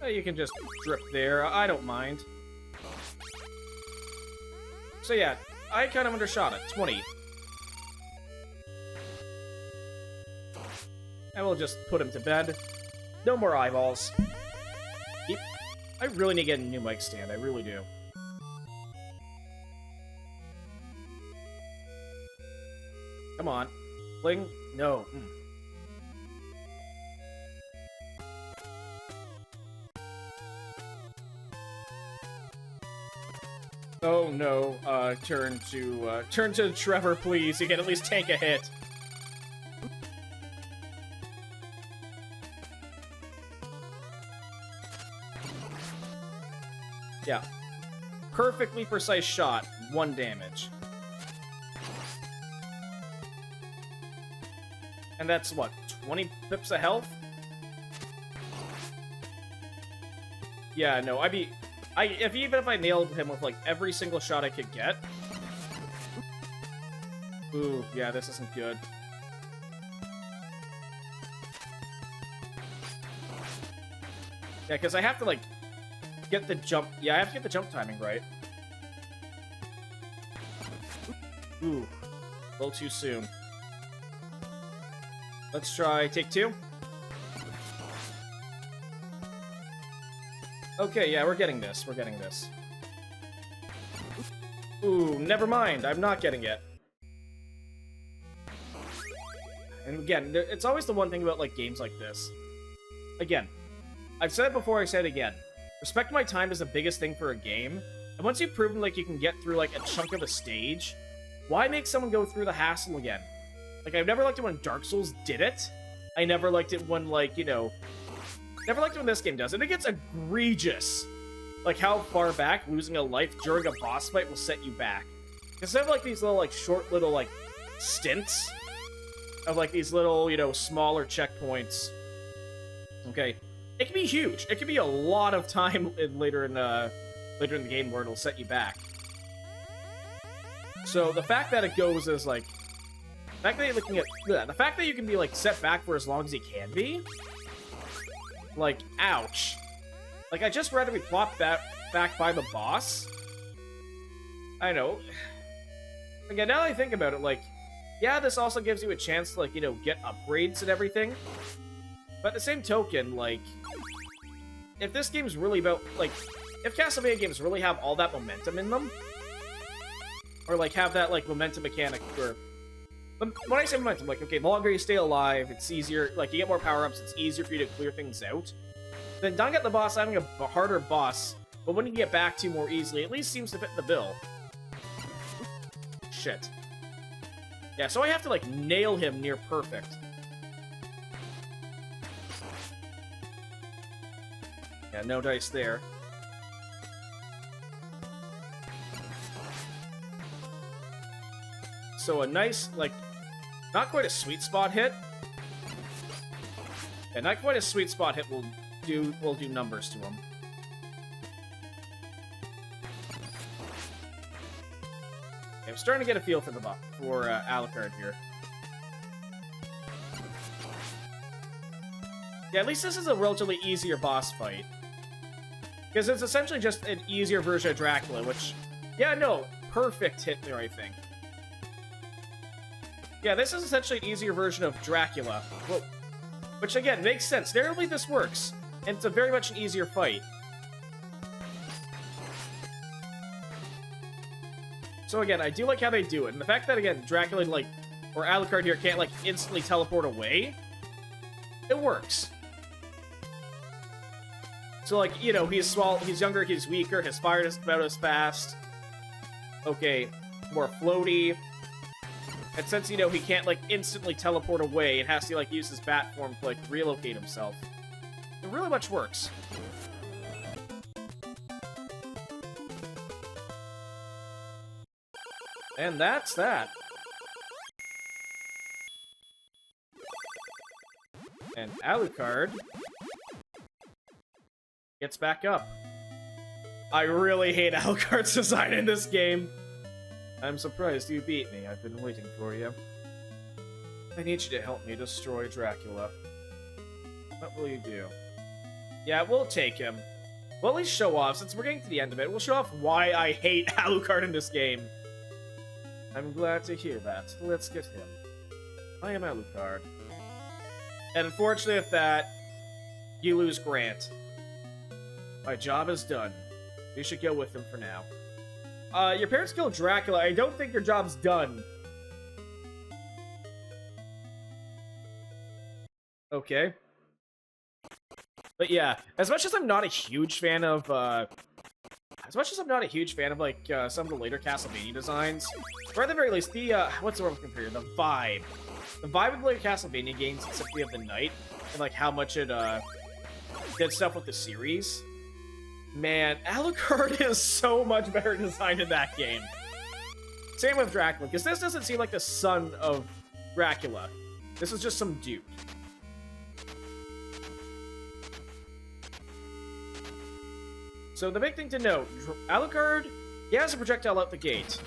You can just drip there. I don't mind. So yeah, I kind of undershot it. 20. And we'll just put him to bed. No more eyeballs. I really need to get a new mic stand. I really do. Come on. Bling. No. Oh no. Turn to Trevor, please. You can at least take a hit. Yeah. Perfectly precise shot. 1 damage. And that's, what, 20 pips of health? Yeah, no, even if I nailed him with, like, every single shot I could get... Ooh, yeah, this isn't good. Yeah, because I have to, like, get the jump... Yeah, I have to get the jump timing right. Ooh, a little too soon. Let's try take 2. Okay, yeah, we're getting this. We're getting this. Ooh, never mind. I'm not getting it. And again, it's always the one thing about, like, games like this. Again, I've said it before, I said it again. Respect my time is the biggest thing for a game. And once you've proven, like, you can get through, like, a chunk of a stage, why make someone go through the hassle again? Like, I've never liked it when Dark Souls did it. I never liked it when, like, you know... Never liked it when this game does it. It gets egregious. Like, how far back losing a life during a boss fight will set you back. Instead of, like, these little, like, short little, like, stints of, like, these little, you know, smaller checkpoints. Okay. It can be huge. It can be a lot of time later in the game where it'll set you back. So, the fact that it goes as, like... The fact that you're looking at... Yeah, the fact that you can be, like, set back for as long as you can be... Like, ouch. Like, I'd just rather be plopped back by the boss. I know. Again, now that I think about it, like... Yeah, this also gives you a chance to, like, you know, get upgrades and everything. But at the same token, like... If this game's really about, like... If Castlevania games really have all that momentum in them... Or, like, have that, like, momentum mechanic, or... When I say momentum, like, okay, the longer you stay alive, it's easier, like, you get more power-ups, it's easier for you to clear things out. Then don't get the boss having a harder boss, but when you get back to more easily, at least seems to fit the bill. Shit. Yeah, so I have to, like, nail him near perfect. Yeah, no dice there. So a nice, like, not quite a sweet spot hit. Yeah, not quite a sweet spot hit will do numbers to him. Okay, I'm starting to get a feel for Alucard here. Yeah, at least this is a relatively easier boss fight. Because it's essentially just an easier version of Dracula, which... Yeah, no, perfect hit there, I think. Yeah, this is essentially an easier version of Dracula. Whoa. Which, again, makes sense. Narratively, this works. And it's a very much an easier fight. So, again, I do like how they do it. And the fact that, again, Dracula, like, or Alucard here can't, like, instantly teleport away, it works. So, like, you know, he's small, he's younger, he's weaker, his fire isn't about as fast. Okay. more floaty. And since, you know, he can't, like, instantly teleport away and has to, like, use his bat form to, like, relocate himself, it really much works. And that's that. And Alucard gets back up. I really hate Alucard's design in this game. I'm surprised you beat me. I've been waiting for you. I need you to help me destroy Dracula. What will you do? Yeah, we'll take him. We'll at least show off, since we're getting to the end of it, we'll show off why I hate Alucard in this game. I'm glad to hear that. Let's get him. I am Alucard. And unfortunately with that, you lose Grant. My job is done. You should go with him for now. Your parents killed Dracula. I don't think your job's done. Okay. But yeah, as much as I'm not a huge fan of, like, some of the later Castlevania designs, or at the very least, the, what's the word I'm comparing? The vibe. The vibe of the later Castlevania games in Symphony of the Night, and, like, how much it, did stuff with the series. Man, Alucard is so much better designed in that game. Same with Dracula, because this doesn't seem like the son of Dracula. This is just some dude. So the big thing to note, Alucard, he has a projectile out the gate.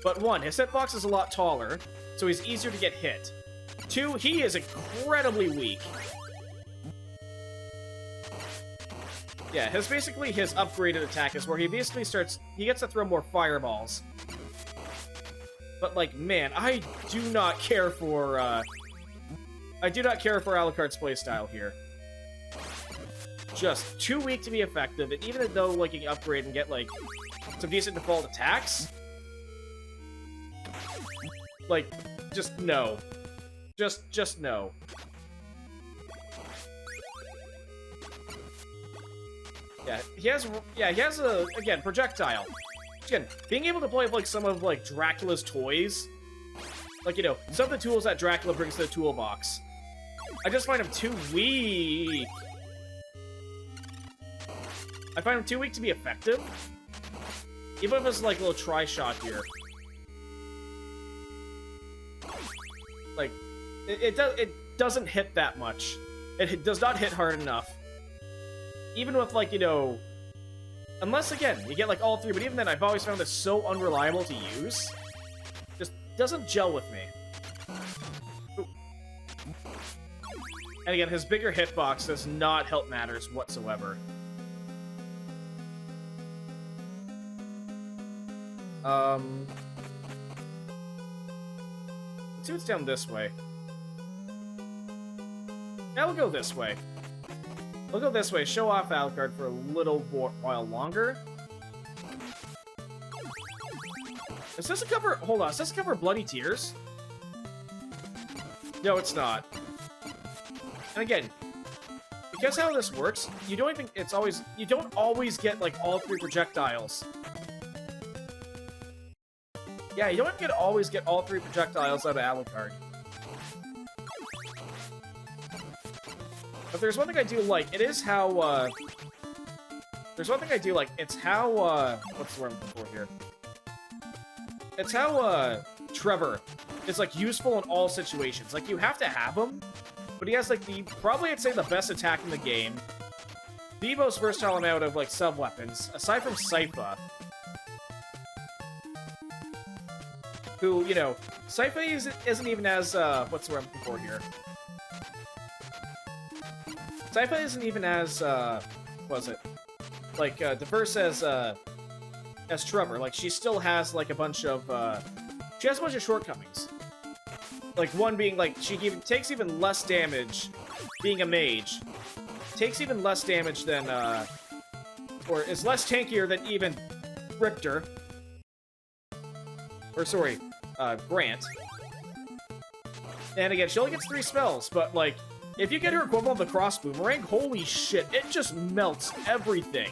But one, his hitbox is a lot taller, so he's easier to get hit. Two, he is incredibly weak. Yeah, basically his upgraded attack is where he basically he gets to throw more fireballs. But, like, man, I do not care for Alucard's playstyle here. Just too weak to be effective, and even though, like, you can upgrade and get, like, some decent default attacks, like, just no. Just no. He has a, again, projectile. Again, being able to play with, like, some of, like, Dracula's toys, like, you know, some of the tools that Dracula brings to the toolbox, I just find him too weak. I find him too weak to be effective. Even if it's, like, a little try-shot here. Like, it doesn't hit that much. It does not hit hard enough. Even with, like, you know... Unless, again, you get, like, all three, but even then, I've always found this so unreliable to use. Just doesn't gel with me. Ooh. And again, his bigger hitbox does not help matters whatsoever. Let's see what's down this way. Now we'll go this way. We'll go this way, show off Alucard for a little while longer. Is this a cover? Hold on, is this a cover of Bloody Tears? No, it's not. And again, because how this works, you don't always get, like, all three projectiles. Yeah, you don't always get all three projectiles out of Alucard. But there's one thing I do like. It is how, There's one thing I do like. It's how, what's the word I'm looking for here? It's how, Trevor is, like, useful in all situations. Like, you have to have him, but he has, like, probably I'd say the best attack in the game. The most versatile amount of, like, sub-weapons, aside from Sypha. Who, you know, Sypha isn't even as, what's the word I'm looking for here? Sypha isn't even as, what was it? Like, diverse as Trevor. Like, she still has, like, a bunch of, she has a bunch of shortcomings. Like, one being, like, she takes even less damage being a mage. Takes even less damage than, or is less tankier than even Richter. Or, sorry, Grant. And again, she only gets 3 spells, but, like, if you get her equivalent of the Cross Boomerang, holy shit, it just melts everything.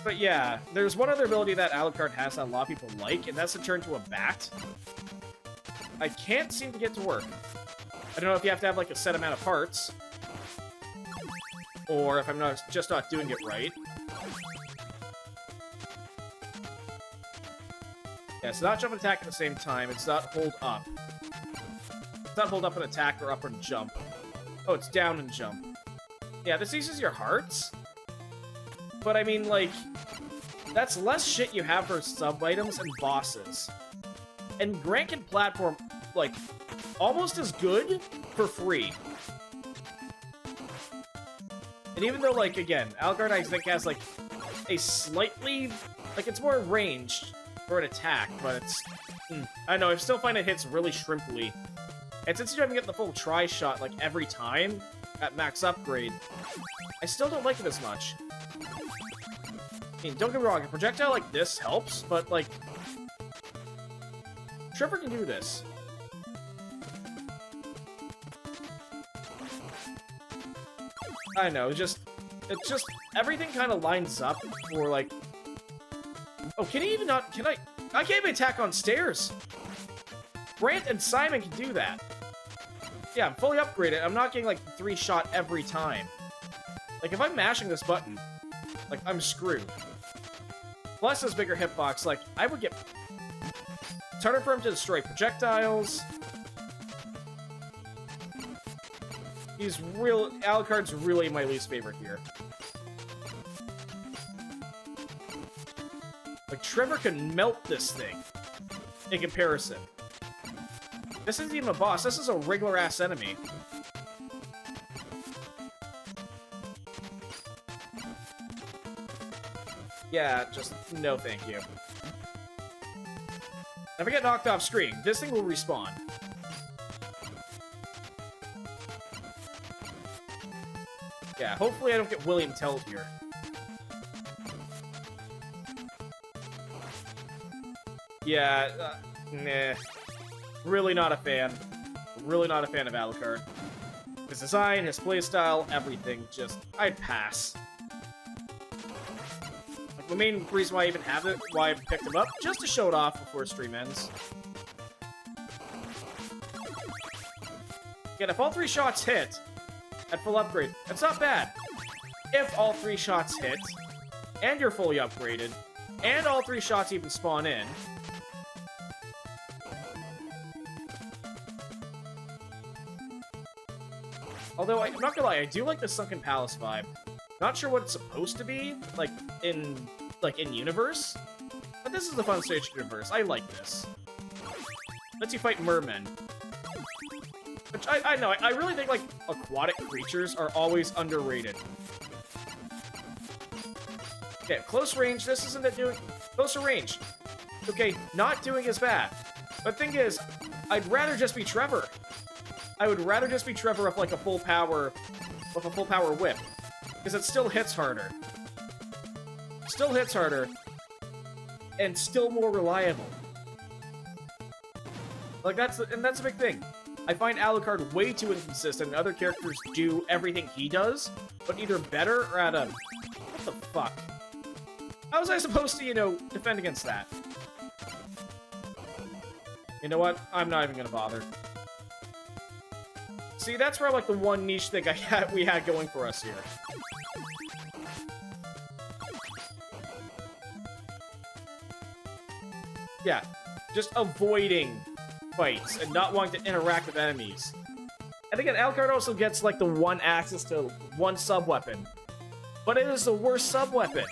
But yeah, there's one other ability that Alucard has that a lot of people like, and that's to turn to a bat. I can't seem to get to work. I don't know if you have to have like a set amount of parts, or if I'm just not doing it right. Yeah, it's not jump and attack at the same time. It's not hold up. It's not hold up and attack or up and jump. Oh, it's down and jump. Yeah, this uses your hearts. But I mean, like, that's less shit you have for sub-items and bosses. And Grant can platform, like, almost as good for free. And even though, like, again, Alucard, I think, has, like, a slightly... Like, it's more ranged for an attack, but it's... I know, I still find it hits really shrimply. And since you don't get the full tri-shot, like, every time at max upgrade, I still don't like it as much. I mean, don't get me wrong, a projectile like this helps, but, like... Trevor can do this. I know, it's just... Everything kind of lines up for, like... Oh, can he even not... Can I... I can't even attack on stairs! Grant and Simon can do that. Yeah, I'm fully upgraded. I'm not getting, like, 3-shot every time. Like, if I'm mashing this button, like, I'm screwed. Plus this bigger hitbox, like, I would get... It's harder for him to destroy projectiles. He's real... Alucard's really my least favorite here. Like, Trevor can melt this thing in comparison. This isn't even a boss. This is a regular-ass enemy. Yeah, just no thank you. If I get knocked off screen, this thing will respawn. Yeah, hopefully I don't get William Tell here. Yeah, nah. Really not a fan. Really not a fan of Alucard. His design, his playstyle, everything, just... I'd pass. Like, the main reason why I even have it, why I picked him up, just to show it off before stream ends. Again, if all 3 shots hit at full upgrade, that's not bad. If all 3 shots hit, and you're fully upgraded, and all 3 shots even spawn in, although, I'm not gonna lie, I do like the Sunken Palace vibe. Not sure what it's supposed to be, like, in universe. But this is a fun stage universe. I like this. Lets you fight mermen. Which, I know, I really think, like, aquatic creatures are always underrated. Okay, close range, this isn't it doing... Closer range. Okay, not doing as bad. But the thing is, I'd rather just be Trevor. I would rather just be Trevor with, like, a full power whip. Because it still hits harder. Still hits harder. And still more reliable. Like, that's a big thing. I find Alucard way too inconsistent, and other characters do everything he does, but either better or at a... What the fuck? How was I supposed to, you know, defend against that? You know what? I'm not even gonna bother. See, that's where, like, the one niche thing we had going for us here. Yeah, just avoiding fights and not wanting to interact with enemies. And again, Alucard also gets, like, the one access to one sub-weapon. But it is the worst sub-weapon.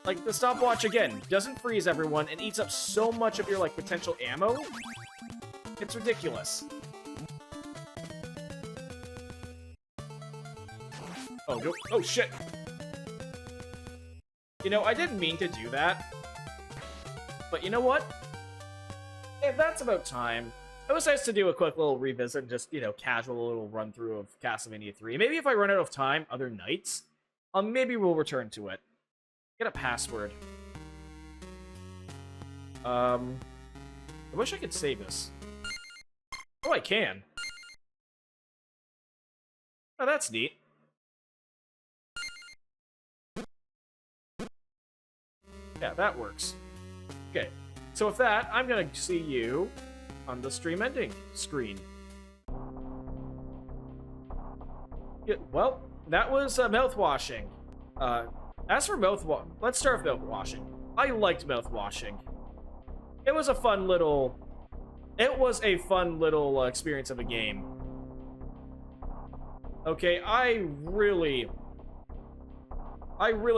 Like, the stopwatch, again, doesn't freeze everyone and eats up so much of your, like, potential ammo. It's ridiculous. Oh, no. Oh, shit. You know, I didn't mean to do that. But you know what? If that's about time, it was nice to do a quick little revisit, just, you know, casual little run-through of Castlevania III. Maybe if I run out of time other nights, maybe we'll return to it. Get a password. I wish I could save this. Oh, I can. Oh, that's neat. Yeah, that works. Okay, so with that, I'm gonna see you on the stream ending screen. Yeah, well, that was mouthwashing. As for let's start with mouthwashing. I liked mouthwashing. It was a fun little experience of a game. Okay, I really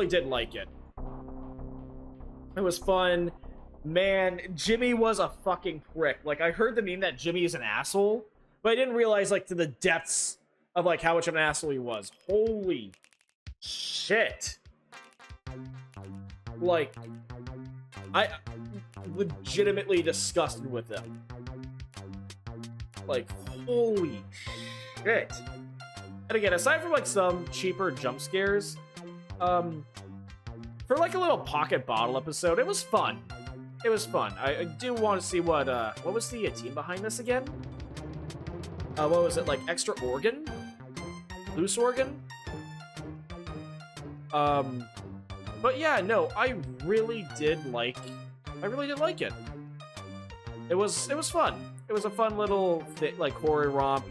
did like it. It was fun. Man, Jimmy was a fucking prick. Like, I heard the meme that Jimmy is an asshole, but I didn't realize, like, to the depths of, like, how much of an asshole he was. Holy shit. Like, I legitimately disgusted with him. Like, holy shit. And again, aside from, like, some cheaper jump scares, for, like, a little pocket bottle episode, it was fun. It was fun. I do want to see what was the team behind this again? What was it, like, Extra Organ? Loose Organ? But yeah, no, I really did like it. It was fun. It was a fun little, like, horror romp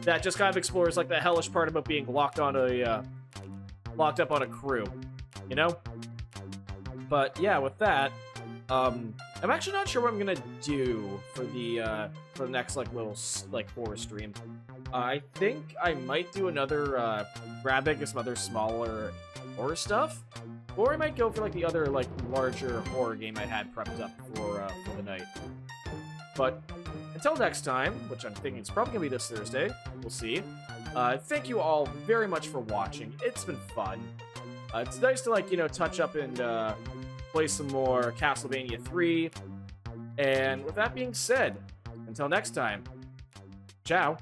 that just kind of explores, like, the hellish part about being locked up on a crew, you know? But yeah, with that, I'm actually not sure what I'm gonna do for the next, like, little, like, horror stream. I think I might do another grabbing some other smaller horror stuff, or I might go for, like, the other, like, larger horror game I had prepped up for the night. But until next time, which I'm thinking is probably gonna be this Thursday, we'll see. Thank you all very much for watching. It's been fun. It's nice to, like, you know, touch up and play some more Castlevania 3. And with that being said, until next time, ciao.